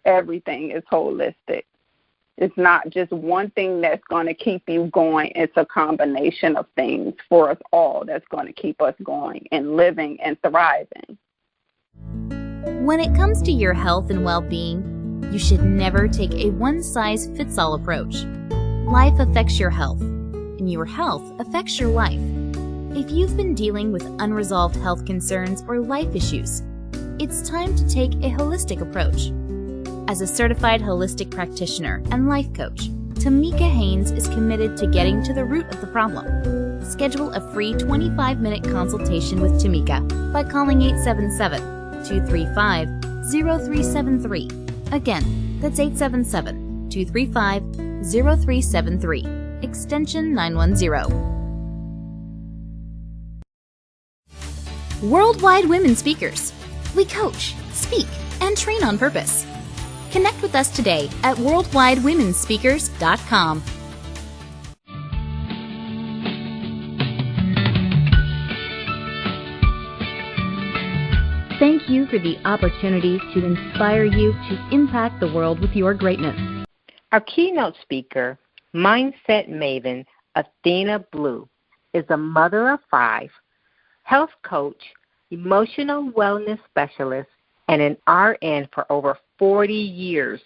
Speaker 3: Everything is holistic. It's not just one thing that's going to keep you going. It's a combination of things for us all that's going to keep us going and living and thriving.
Speaker 1: When it comes to your health and well-being, you should never take a one-size-fits-all approach. Life affects your health, and your health affects your life. If you've been dealing with unresolved health concerns or life issues, it's time to take a holistic approach. As a certified holistic practitioner and life coach, Tamika Haynes is committed to getting to the root of the problem. Schedule a free 25-minute consultation with Tamika by calling 877-235-0373. Again, that's 877-235-0373, extension 910. Worldwide Women Speakers. We coach, speak, and train on purpose. Connect with us today at worldwidewomenspeakers.com. Thank you for the opportunity to inspire you to impact the world with your greatness.
Speaker 2: Our keynote speaker, mindset maven Athena Blue, is a mother of 5, health coach, emotional wellness specialist, and an RN for over 40 years.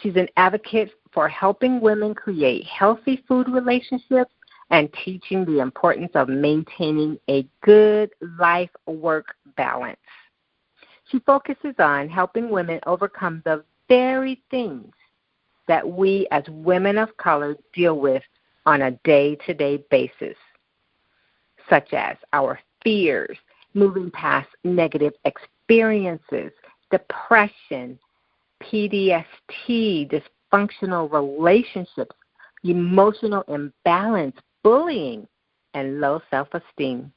Speaker 2: She's an advocate for helping women create healthy food relationships and teaching the importance of maintaining a good life-work balance. She focuses on helping women overcome the very things that we as women of color deal with on a day-to-day basis, such as our fears, moving past negative experiences, depression, PTSD, dysfunctional relationships, emotional imbalance, bullying, and low self-esteem.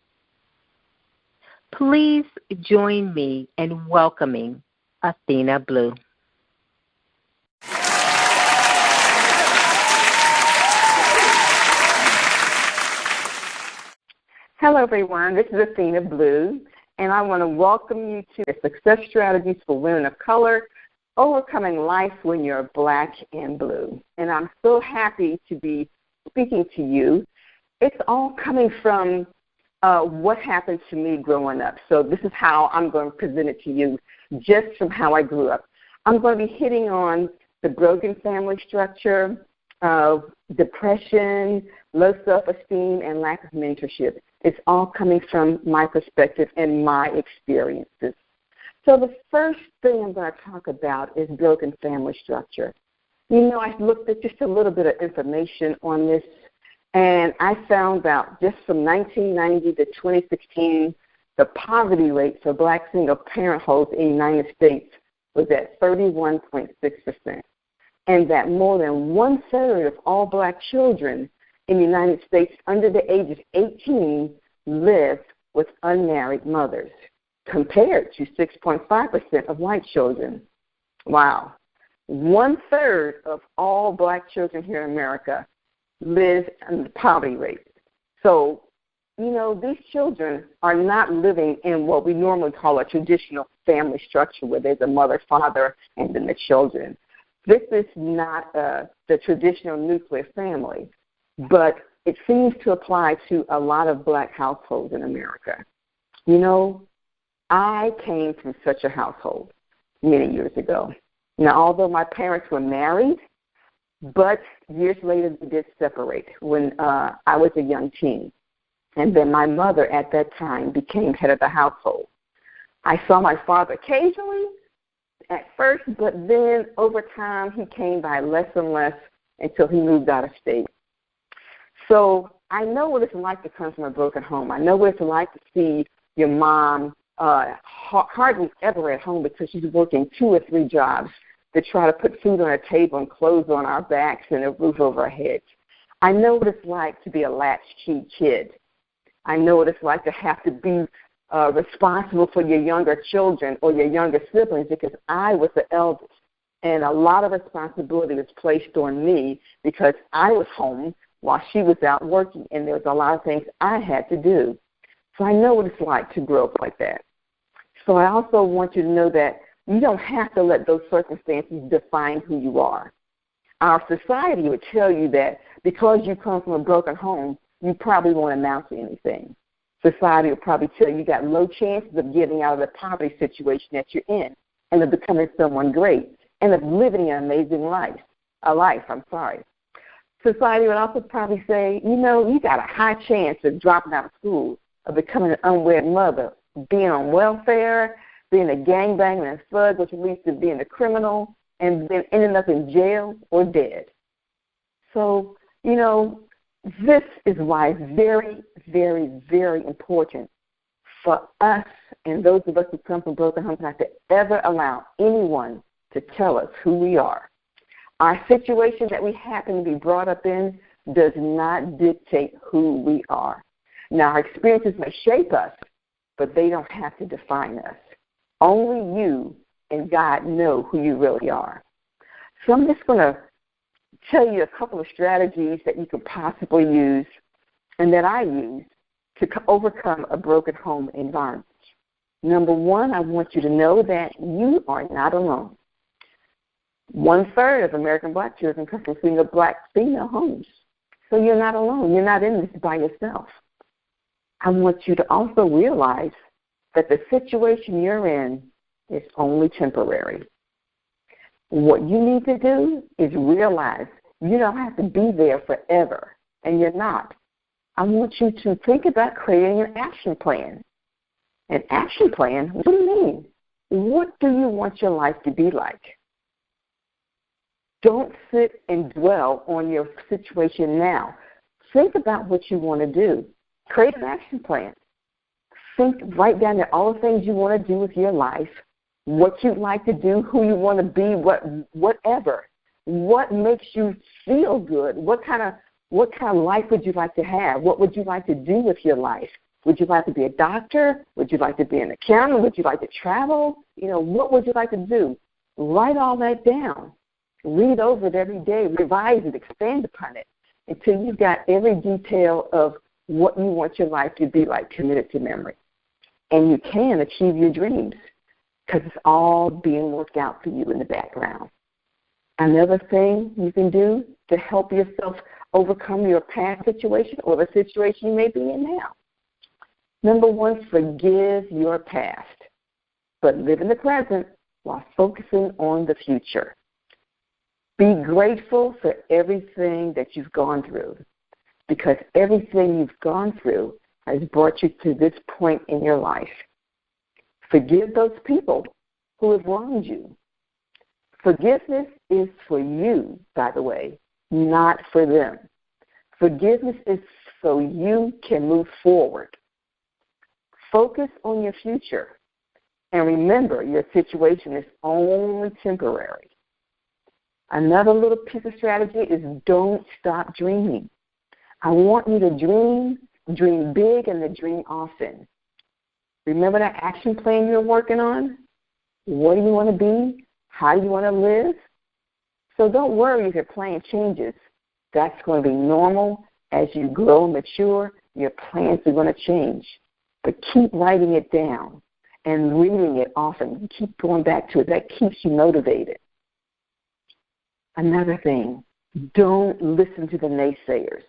Speaker 2: Please join me in welcoming Athena Blue.
Speaker 5: Hello, everyone. This is Athena Blue, and I want to welcome you to the Success Strategies for Women of Color, Overcoming Life When You're Black and Blue. And I'm so happy to be speaking to you. It's all coming from what happened to me growing up. So this is how I'm going to present it to you, just from how I grew up. I'm going to be hitting on the broken family structure, depression, low self-esteem, and lack of mentorship. It's all coming from my perspective and my experiences. So the first thing I'm going to talk about is broken family structure. You know, I looked at just a little bit of information on this, and I found out just from 1990 to 2016, the poverty rate for black single-parent households in the United States was at 31.6%, and that more than one-third of all black children in the United States under the age of 18 lived with unmarried mothers, compared to 6.5% of white children. Wow. One-third of all black children here in America live in the poverty rate. So, you know, these children are not living in what we normally call a traditional family structure where there's a mother, father, and then the children. This is not the traditional nuclear family, but it seems to apply to a lot of black households in America. You know, I came from such a household many years ago. Now, although my parents were married, but years later they did separate when I was a young teen. And then my mother at that time became head of the household. I saw my father occasionally at first, but then over time he came by less and less until he moved out of state. So I know what it's like to come from a broken home. I know what it's like to see your mom hardly ever at home because she's working 2 or 3 jobs to try to put food on our table and clothes on our backs and a roof over our heads. I know what it's like to be a latchkey kid. I know what it's like to have to be responsible for your younger children or your younger siblings because I was the eldest. And a lot of responsibility was placed on me because I was home while she was out working, and there was a lot of things I had to do. So I know what it's like to grow up like that. So I also want you to know that you don't have to let those circumstances define who you are. Our society would tell you that because you come from a broken home, you probably won't amount to anything. Society will probably tell you got low chances of getting out of the poverty situation that you're in and of becoming someone great and of living an amazing life. Society would also probably say, you know, you got a high chance of dropping out of school, of becoming an unwed mother, being on welfare, being a gangbanger and thug, which leads to being a criminal, and then ending up in jail or dead. So, you know, this is why it's very, very, very important for us and those of us who come from broken homes not to ever allow anyone to tell us who we are. Our situation that we happen to be brought up in does not dictate who we are. Now, our experiences may shape us, but they don't have to define us. Only you and God know who you really are. So I'm just going to tell you a couple of strategies that you could possibly use and that I use to overcome a broken home environment. Number one, I want you to know that you are not alone. 1/3 of American black children come from single black female homes. So you're not alone. You're not in this by yourself. I want you to also realize that the situation you're in It's only temporary. What you need to do is realize you don't have to be there forever, and you're not. I want you to think about creating an action plan. An action plan? What do you mean? What do you want your life to be like? Don't sit and dwell on your situation now. Think about what you want to do. Create an action plan. Write down all the things you want to do with your life, what you'd like to do, who you want to be, whatever. What makes you feel good? What kind of life would you like to have? What would you like to do with your life? Would you like to be a doctor? Would you like to be an accountant? Would you like to travel? What would you like to do? Write all that down. Read over it every day. Revise it. Expand upon it until you've got every detail of what you want your life to be like committed to memory. And you can achieve your dreams because it's all being worked out for you in the background. Another thing you can do to help yourself overcome your past situation or the situation you may be in now. Number one, forgive your past, but live in the present while focusing on the future. Be grateful for everything that you've gone through, because everything you've gone through has brought you to this point in your life. Forgive those people who have wronged you. Forgiveness is for you, by the way, not for them. Forgiveness is so you can move forward. Focus on your future. And remember, your situation is only temporary. Another little piece of strategy is don't stop dreaming. I want you to dream big, and to dream often. Remember that action plan you're working on? What do you want to be? How do you want to live? So don't worry if your plan changes. That's going to be normal. As you grow and mature, your plans are going to change. But keep writing it down and reading it often. Keep going back to it. That keeps you motivated. Another thing, don't listen to the naysayers.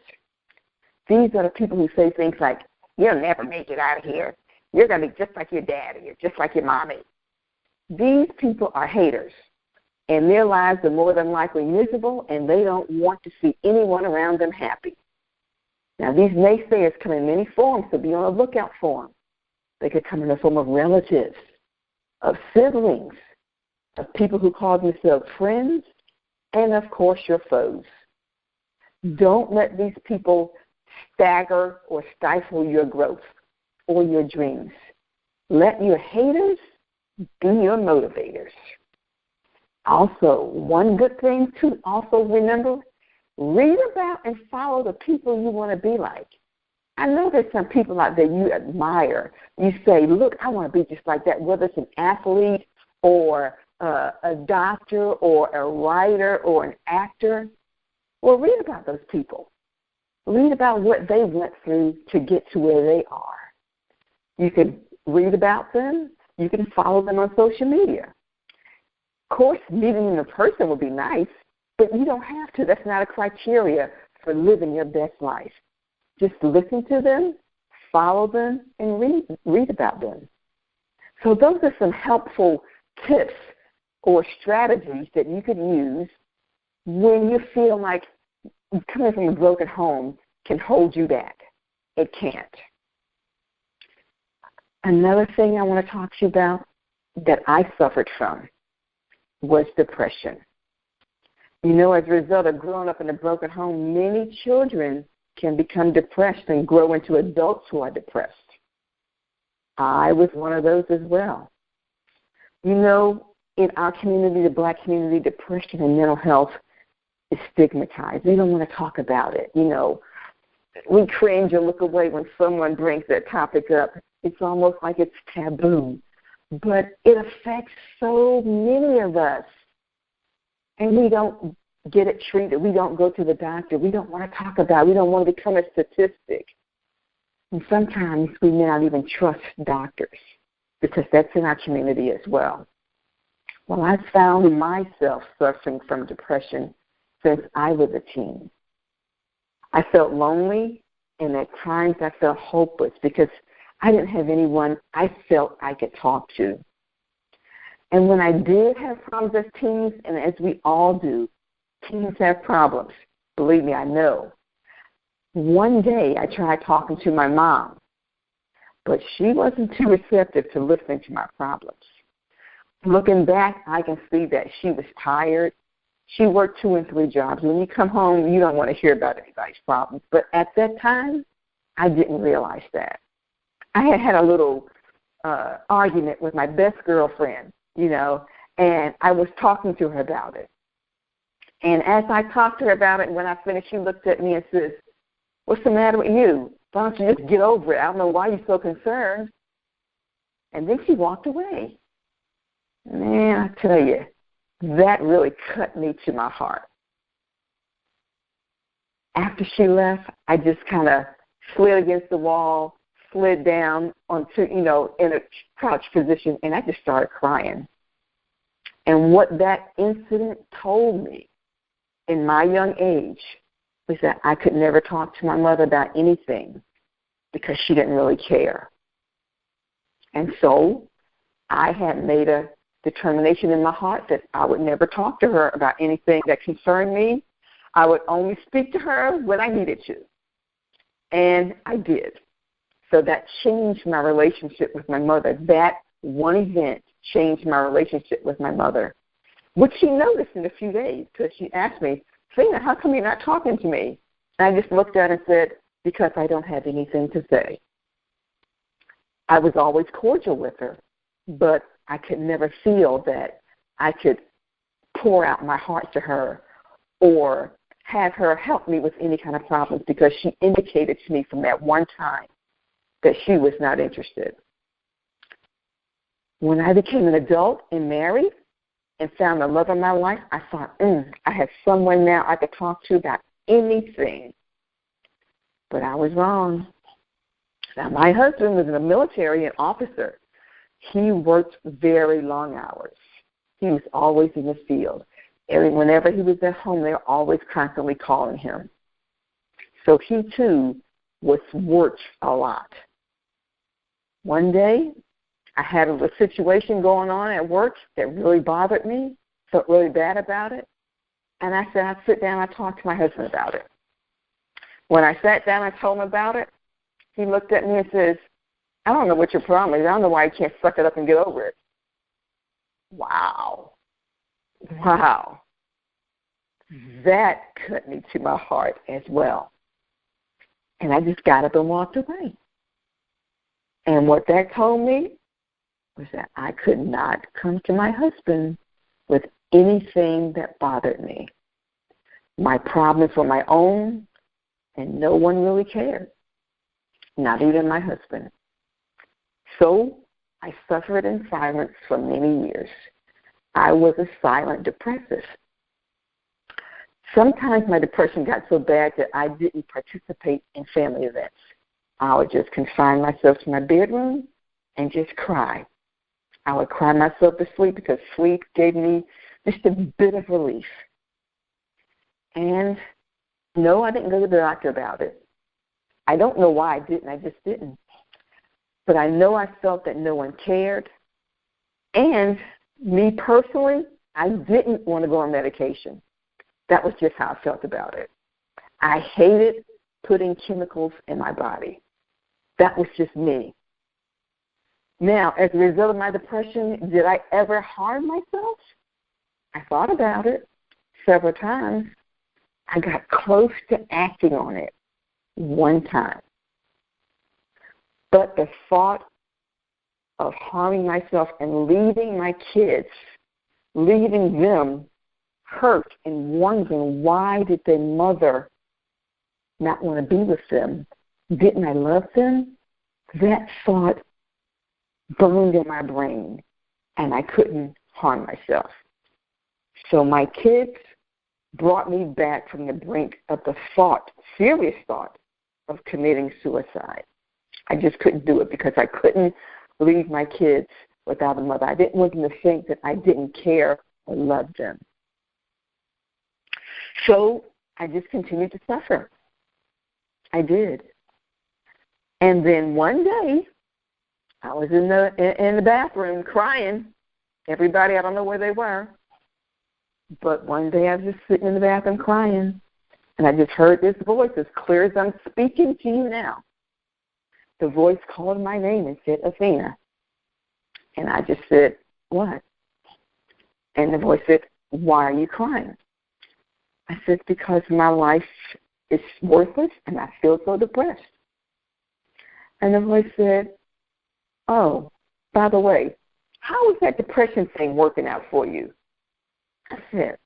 Speaker 5: These are the people who say things like, you'll never make it out of here. You're going to be just like your daddy. You're just like your mommy. These people are haters, and their lives are more than likely miserable, and they don't want to see anyone around them happy. Now, these naysayers come in many forms, so be on the lookout for them. They could come in the form of relatives, of siblings, of people who call themselves friends, and, of course, your foes. Don't let these people stagger or stifle your growth or your dreams. Let your haters be your motivators. Also, one good thing to also remember, read about and follow the people you want to be like. I know there's some people out there you admire. You say, look, I want to be just like that, whether it's an athlete or a doctor or a writer or an actor. Well, read about those people. Read about what they went through to get to where they are. You can read about them. You can follow them on social media. Of course, meeting them in person would be nice, but you don't have to. That's not a criteria for living your best life. Just listen to them, follow them, and read about them. So those are some helpful tips or strategies that you could use when you feel like coming from a broken home can hold you back. It can't. Another thing I want to talk to you about that I suffered from was depression. As a result of growing up in a broken home, many children can become depressed and grow into adults who are depressed. I was one of those as well. In our community, the Black community, depression and mental health is stigmatized. They don't want to talk about it. We cringe and look away when someone brings that topic up. It's almost like it's taboo. But it affects so many of us. And we don't get it treated. We don't go to the doctor. We don't want to talk about it. We don't want to become a statistic. And sometimes we may not even trust doctors because that's in our community as well. Well, I found myself suffering from depression since I was a teen. I felt lonely, and at times I felt hopeless because I didn't have anyone I felt I could talk to. And when I did have problems as teens, and as we all do, teens have problems. Believe me, I know. One day I tried talking to my mom, but she wasn't too receptive to listening to my problems. Looking back, I can see that she was tired. She worked 2 and 3 jobs. When you come home, you don't want to hear about anybody's problems. But at that time, I didn't realize that. I had a little argument with my best girlfriend, and I was talking to her about it. And as I talked to her about it, and when I finished, she looked at me and says, "What's the matter with you? Why don't you just get over it? I don't know why you're so concerned." And then she walked away. Man, I tell you, that really cut me to my heart. After she left, I just kind of slid against the wall, slid down onto, in a crouch position, and I just started crying. And what that incident told me in my young age was that I could never talk to my mother about anything because she didn't really care. And so I had made a determination in my heart that I would never talk to her about anything that concerned me. I would only speak to her when I needed to. And I did. So that changed my relationship with my mother. That one event changed my relationship with my mother, which she noticed in a few days because she asked me, "Athena, how come you're not talking to me?" And I just looked at her and said, "Because I don't have anything to say." I was always cordial with her, but I could never feel that I could pour out my heart to her or have her help me with any kind of problems because she indicated to me from that one time that she was not interested. When I became an adult and married and found the love of my life, I thought, I have someone now I could talk to about anything. But I was wrong. Now, my husband was in the military, an officer. He worked very long hours. He was always in the field. Whenever he was at home, they were always constantly calling him. So he, too, was worked a lot. One day, I had a situation going on at work that really bothered me, felt really bad about it, and I said I'd sit down and talk to my husband about it. When I sat down and told him about it, he looked at me and says, "I don't know what your problem is. I don't know why you can't suck it up and get over it." Wow. That cut me to my heart as well. And I just got up and walked away. And what that told me was that I could not come to my husband with anything that bothered me. My problems were my own, and no one really cared, not even my husband. So I suffered in silence for many years. I was a silent depressive. Sometimes my depression got so bad that I didn't participate in family events. I would just confine myself to my bedroom and just cry. I would cry myself to sleep because sleep gave me just a bit of relief. And no, I didn't go to the doctor about it. I don't know why I didn't. I just didn't. But I know I felt that no one cared. And me personally, I didn't want to go on medication. That was just how I felt about it. I hated putting chemicals in my body. That was just me. Now, as a result of my depression, did I ever harm myself? I thought about it several times. I got close to acting on it one time. But the thought of harming myself and leaving my kids, leaving them hurt and wondering why did their mother not want to be with them? Didn't I love them? That thought burned in my brain, and I couldn't harm myself. So my kids brought me back from the brink of the thought, serious thought, of committing suicide. I just couldn't do it because I couldn't leave my kids without a mother. I didn't want them to think that I didn't care or love them. So I just continued to suffer. I did. And then one day, I was in the bathroom crying, Everybody, I don't know where they were. But one day I was just sitting in the bathroom crying, and I just heard this voice as clear as I'm speaking to you now. The voice called my name and said, Athena. And I just said, what? And the voice said, why are you crying? I said, because my life is worthless and I feel so depressed. And the voice said, oh, by the way, how is that depression thing working out for you? I said,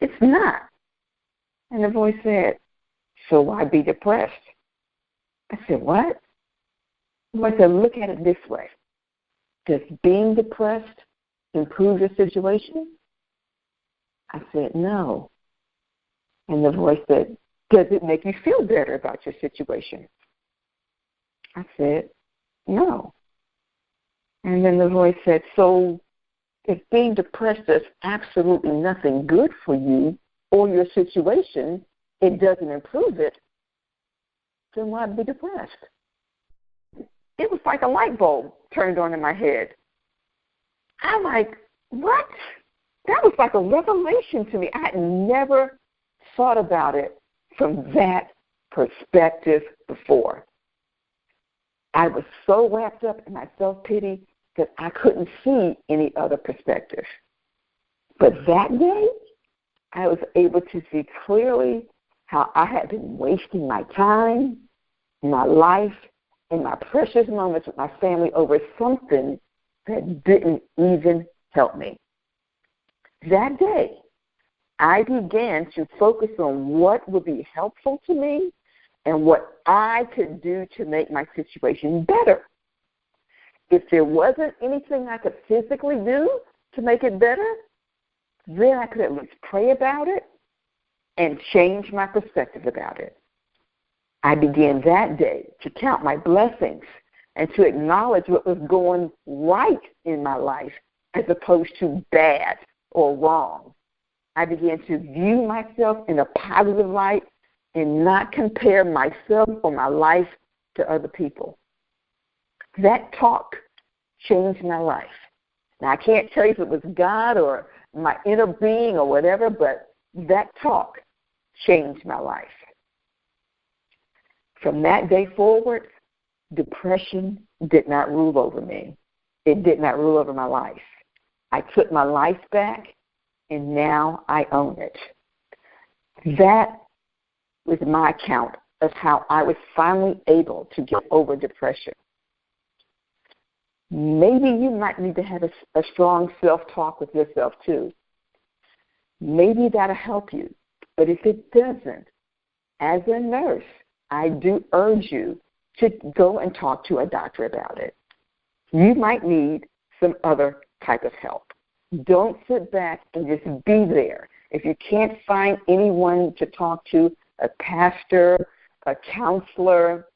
Speaker 5: it's not. And the voice said, so why be depressed? I said, what? The voice said, look at it this way. Does being depressed improve your situation? I said, no. And the voice said, does it make you feel better about your situation? I said, no. And then the voice said, so if being depressed does absolutely nothing good for you or your situation, it doesn't improve it, then why be depressed? It was like a light bulb turned on in my head. I'm like, what? That was like a revelation to me. I had never thought about it from that perspective before. I was so wrapped up in my self-pity that I couldn't see any other perspective. But that day, I was able to see clearly how I had been wasting my time, my life, and my precious moments with my family over something that didn't even help me. That day, I began to focus on what would be helpful to me and what I could do to make my situation better. If there wasn't anything I could physically do to make it better, then I could at least pray about it and change my perspective about it. I began that day to count my blessings and to acknowledge what was going right in my life as opposed to bad or wrong. I began to view myself in a positive light and not compare myself or my life to other people. That talk changed my life. Now, I can't tell you if it was God or my inner being or whatever, but that talk changed my life. From that day forward, depression did not rule over me. It did not rule over my life. I took my life back, and now I own it. That was my account of how I was finally able to get over depression. Maybe you might need to have a strong self-talk with yourself too. Maybe that'll help you. But if it doesn't, as a nurse, I do urge you to go and talk to a doctor about it. You might need some other type of help. Don't sit back and just be there. If you can't find anyone to talk to, a pastor, a counselor,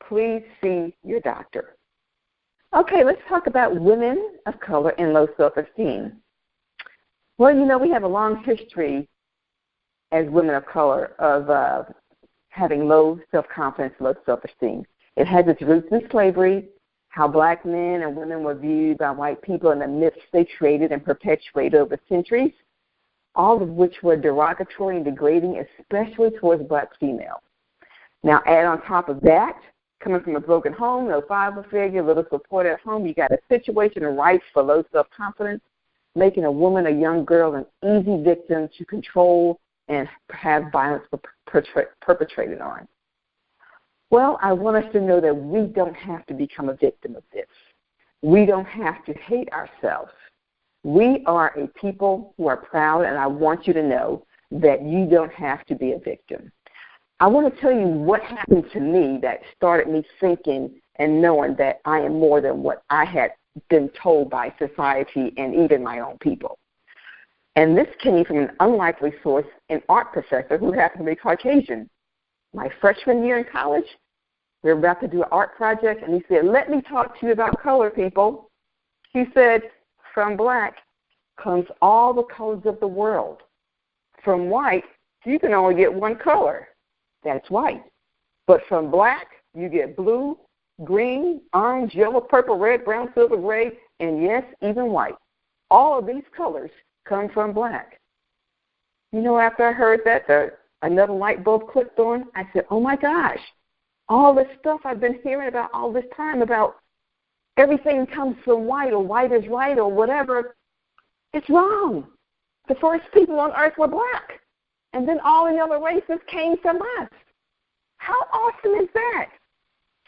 Speaker 5: please see your doctor. Okay, let's talk about women of color and low self-esteem. Well, you know, we have a long history as women of color of having low self-confidence, low self-esteem. It has its roots in slavery, how black men and women were viewed by white people and the myths they created and perpetuated over centuries, all of which were derogatory and degrading, especially towards black females. Now, add on top of that, coming from a broken home, no father figure, little support at home, you got a situation rife for low self-confidence, making a woman, a young girl, an easy victim to control and have violence perpetrated on. Well, I want us to know that we don't have to become a victim of this. We don't have to hate ourselves. We are a people who are proud, and I want you to know that you don't have to be a victim. I want to tell you what happened to me that started me thinking and knowing that I am more than what I had been told by society and even my own people. And this came from an unlikely source, an art professor who happened to be Caucasian. My freshman year in college, we were about to do an art project, and he said, let me talk to you about color, people. He said, from black comes all the colors of the world. From white, you can only get one color. That's white. But from black, you get blue, green, orange, yellow, purple, red, brown, silver, gray, and yes, even white. all of these colors come from black. You know, after I heard that, another light bulb clicked on. I said, oh, my gosh, all this stuff I've been hearing about all this time about everything comes from white or white is right or whatever, it's wrong. The first people on earth were black, and then all the other races came from us. How awesome is that?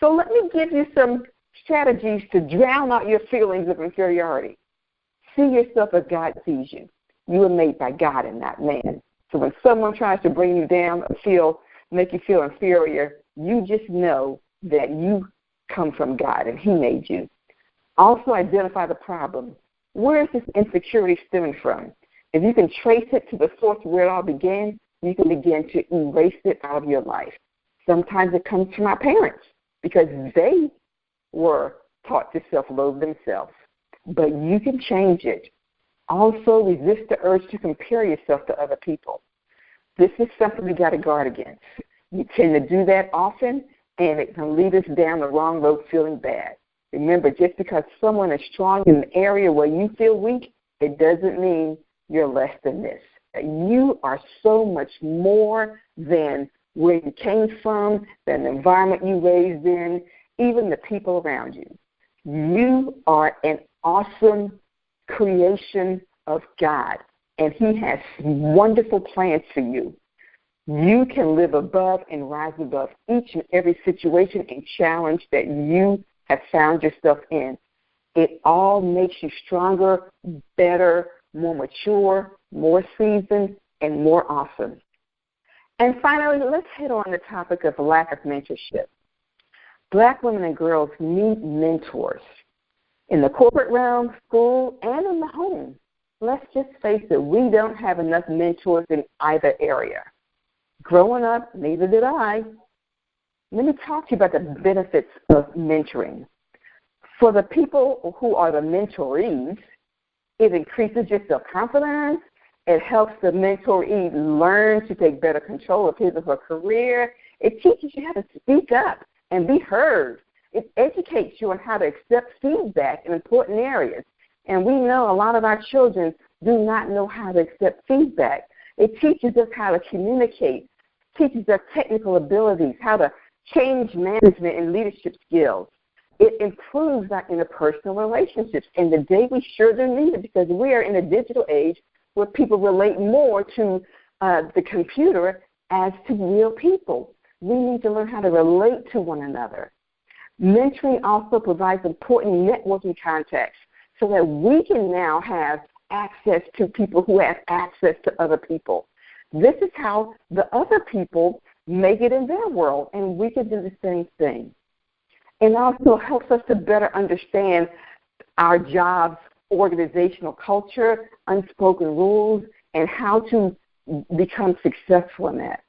Speaker 5: So let me give you some strategies to drown out your feelings of inferiority. See yourself as God sees you. You were made by God and not man. So when someone tries to bring you down or make you feel inferior, you just know that you come from God and He made you. Also identify the problem. Where is this insecurity stemming from? If you can trace it to the source where it all began, you can begin to erase it out of your life. Sometimes it comes from our parents because they were taught to self-loathe themselves. But you can change it. Also, resist the urge to compare yourself to other people. This is something we got to guard against. You tend to do that often, and it can lead us down the wrong road feeling bad. Remember, just because someone is strong in an area where you feel weak, it doesn't mean you're less than this. You are so much more than where you came from, than the environment you raised in, even the people around you. You are an awesome creation of God, and He has wonderful plans for you. You can live above and rise above each and every situation and challenge that you have found yourself in. It all makes you stronger, better, more mature, more seasoned, and more awesome. And finally, let's hit on the topic of lack of mentorship. Black women and girls need mentors in the corporate realm, school, and in the home. Let's just face it, we don't have enough mentors in either area. Growing up, neither did I. Let me talk to you about the benefits of mentoring. For the people who are the mentorees, it increases your self-confidence. It helps the mentoree learn to take better control of his or her career. It teaches you how to speak up and be heard. It educates you on how to accept feedback in important areas. And we know a lot of our children do not know how to accept feedback. It teaches us how to communicate, teaches us technical abilities, how to change management and leadership skills. It improves our interpersonal relationships, and today we sure do need it because we are in a digital age where people relate more to the computer as to real people. We need to learn how to relate to one another. Mentoring also provides important networking contacts so that we can now have access to people who have access to other people. This is how the other people make it in their world, and we can do the same thing. It also helps us to better understand our job's organizational culture, unspoken rules, and how to become successful in that.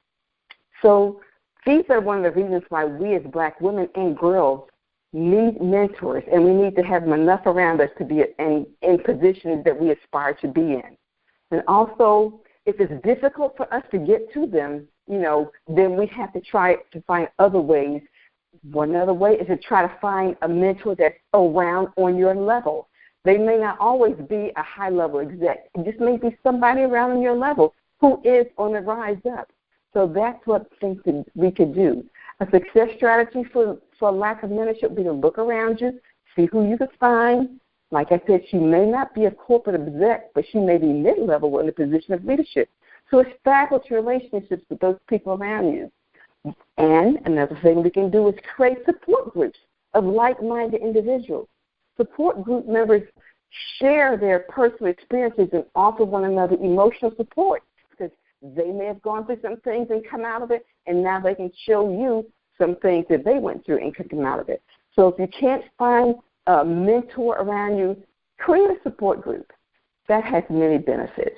Speaker 5: So these are one of the reasons why we as Black women and girls need mentors, and we need to have them enough around us to be in positions that we aspire to be in. And also, if it's difficult for us to get to them, then we have to try to find other ways. One other way is to try to find a mentor that's around on your level. They may not always be a high-level exec. It just may be somebody around on your level who is on the rise up. So that's what things we could do. A success strategy for lack of mentorship would be to look around you, see who you can find. Like I said, she may not be a corporate exec, but she may be mid-level in the position of leadership. So establish relationships with those people around you. And another thing we can do is create support groups of like-minded individuals. Support group members share their personal experiences and offer one another emotional support because they may have gone through some things and come out of it, and now they can show you some things that they went through and could come out of it. So if you can't find a mentor around you, create a support group. That has many benefits.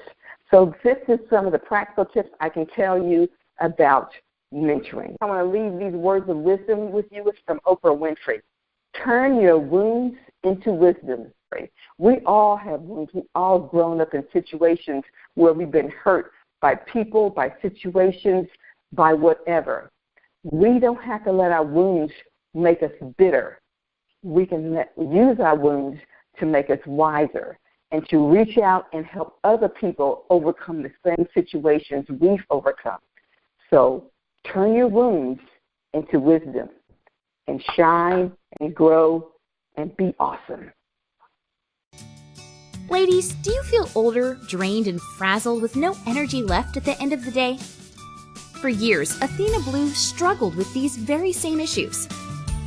Speaker 5: So this is some of the practical tips I can tell you about mentoring. I want to leave these words of wisdom with you. It's from Oprah Winfrey. Turn your wounds into wisdom. We all have wounds. We've all grown up in situations where we've been hurt by people, by situations, by whatever. We don't have to let our wounds make us bitter. We can use our wounds to make us wiser. and to reach out and help other people overcome the same situations we've overcome. So turn your wounds into wisdom and shine and grow and be awesome.
Speaker 1: Ladies, do you feel older, drained, and frazzled with no energy left at the end of the day? For years, Athena Blue struggled with these very same issues.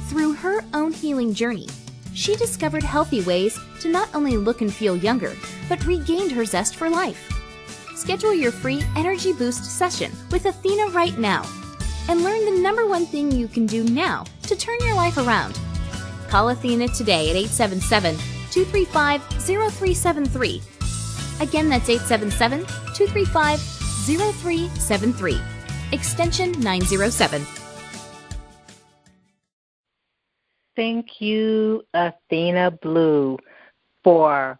Speaker 1: Through her own healing journey, she discovered healthy ways to not only look and feel younger, but regained her zest for life. Schedule your free Energy Boost session with Athena right now and learn the #1 thing you can do now to turn your life around. Call Athena today at 877-235-0373. Again, that's 877-235-0373, extension 907.
Speaker 2: Thank you, Athena Blue, for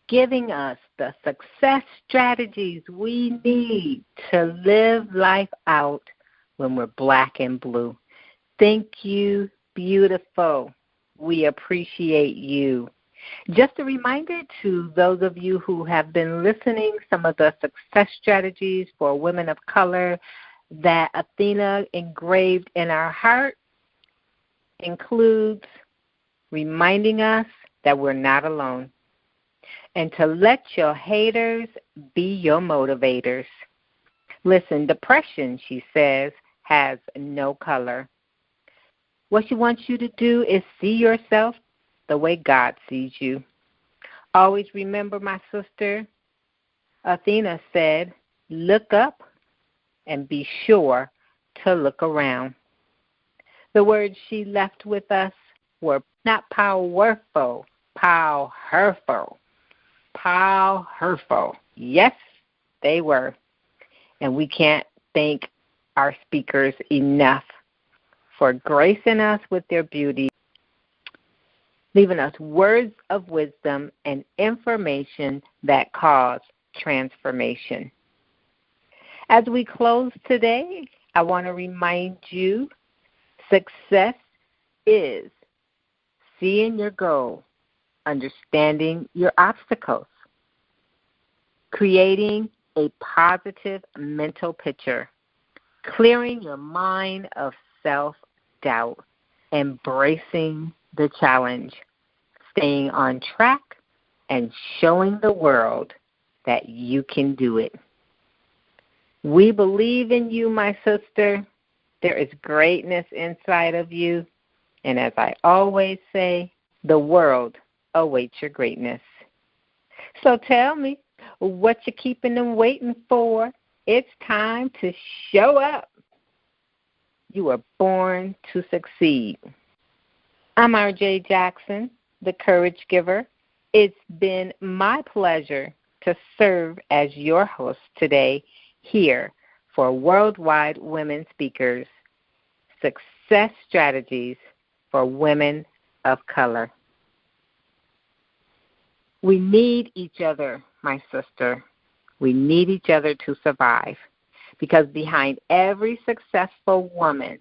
Speaker 2: giving us the success strategies we need to live life out when we're black and blue. Thank you, beautiful. We appreciate you. Just a reminder to those of you who have been listening, some of the success strategies for women of color that Athena engraved in our heart includes reminding us that we're not alone and to let your haters be your motivators. Listen, depression, she says, has no color. What she wants you to do is see yourself the way God sees you. Always remember, my sister, Athena said, look up and be sure to look around. The words she left with us were not powerful, powerful. Powerful. Yes, they were. And we can't thank our speakers enough for gracing us with their beauty, leaving us words of wisdom and information that cause transformation. As we close today, I want to remind you, success is seeing your goal, understanding your obstacles, creating a positive mental picture, clearing your mind of self-doubt, embracing the challenge, staying on track, and showing the world that you can do it. We believe in you, my sister. There is greatness inside of you. And as I always say, the world awaits your greatness. So tell me, what you keeping them waiting for? It's time to show up. You were born to succeed. I'm RJ Jackson, the Courage Giver. It's been my pleasure to serve as your host today here for Worldwide Women Speakers, Success Strategies for Women of Color. We need each other, my sister. We need each other to survive, because behind every successful woman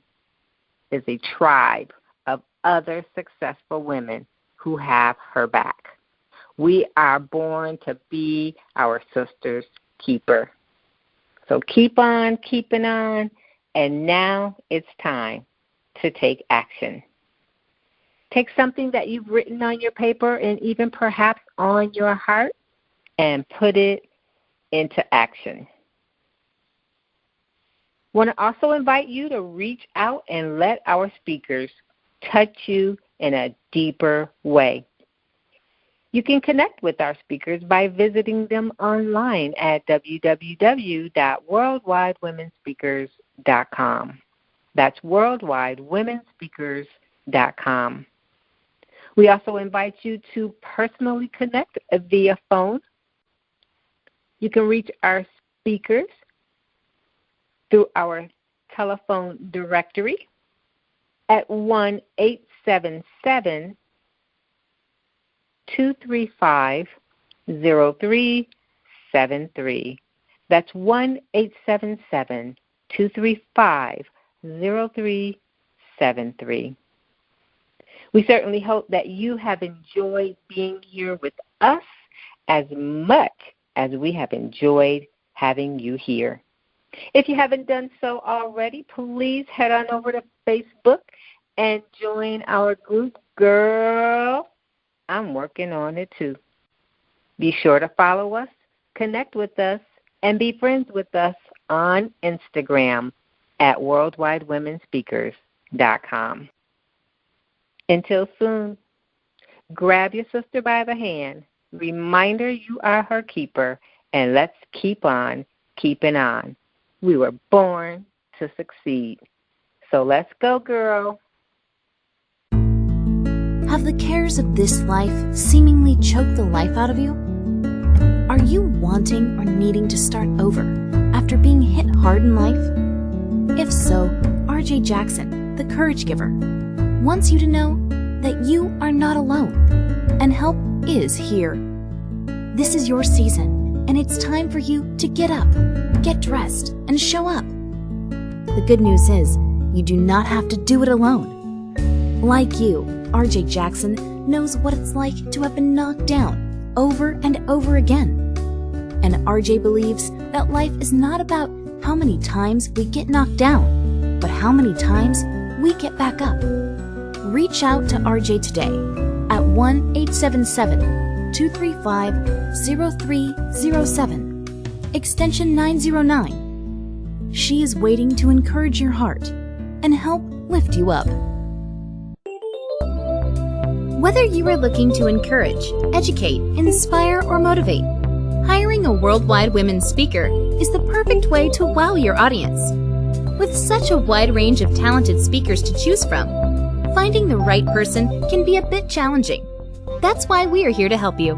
Speaker 2: is a tribe of other successful women who have her back. We are born to be our sister's keeper. So keep on keeping on, and now it's time to take action. Take something that you've written on your paper and even perhaps on your heart and put it into action. I want to also invite you to reach out and let our speakers touch you in a deeper way. You can connect with our speakers by visiting them online at www.worldwidewomenspeakers.com. That's worldwidewomenspeakers.com. We also invite you to personally connect via phone. You can reach our speakers through our telephone directory at 1-877-235-0373. That's 1-877-235-0373. We certainly hope that you have enjoyed being here with us as much as we have enjoyed having you here. If you haven't done so already, please head on over to Facebook and join our group. Girl, I'm working on it too. Be sure to follow us, connect with us, and be friends with us on Instagram at worldwidewomenspeakers.com. Until soon, grab your sister by the hand, remind her you are her keeper, and let's keep on keeping on. We were born to succeed. So let's go, girl.
Speaker 1: Have the cares of this life seemingly choked the life out of you? Are you wanting or needing to start over after being hit hard in life? If so, R.J. Jackson, the Courage Giver, wants you to know that you are not alone and help is here. This is your season, and it's time for you to get up, get dressed, and show up. The good news is, you do not have to do it alone. Like you, R.J. Jackson knows what it's like to have been knocked down over and over again. And R.J. believes that life is not about how many times we get knocked down, but how many times we get back up. Reach out to R.J. today at 1-877-235-0307, extension 909. She is waiting to encourage your heart and help lift you up. Whether you are looking to encourage, educate, inspire, or motivate, hiring a worldwide women's speaker is the perfect way to wow your audience. With such a wide range of talented speakers to choose from, finding the right person can be a bit challenging. That's why we are here to help you.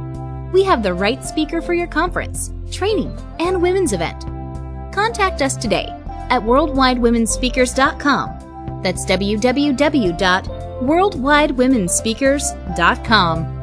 Speaker 1: We have the right speaker for your conference, training, and women's event. Contact us today at worldwidewomenspeakers.com. That's www.worldwidewomenspeakers.com.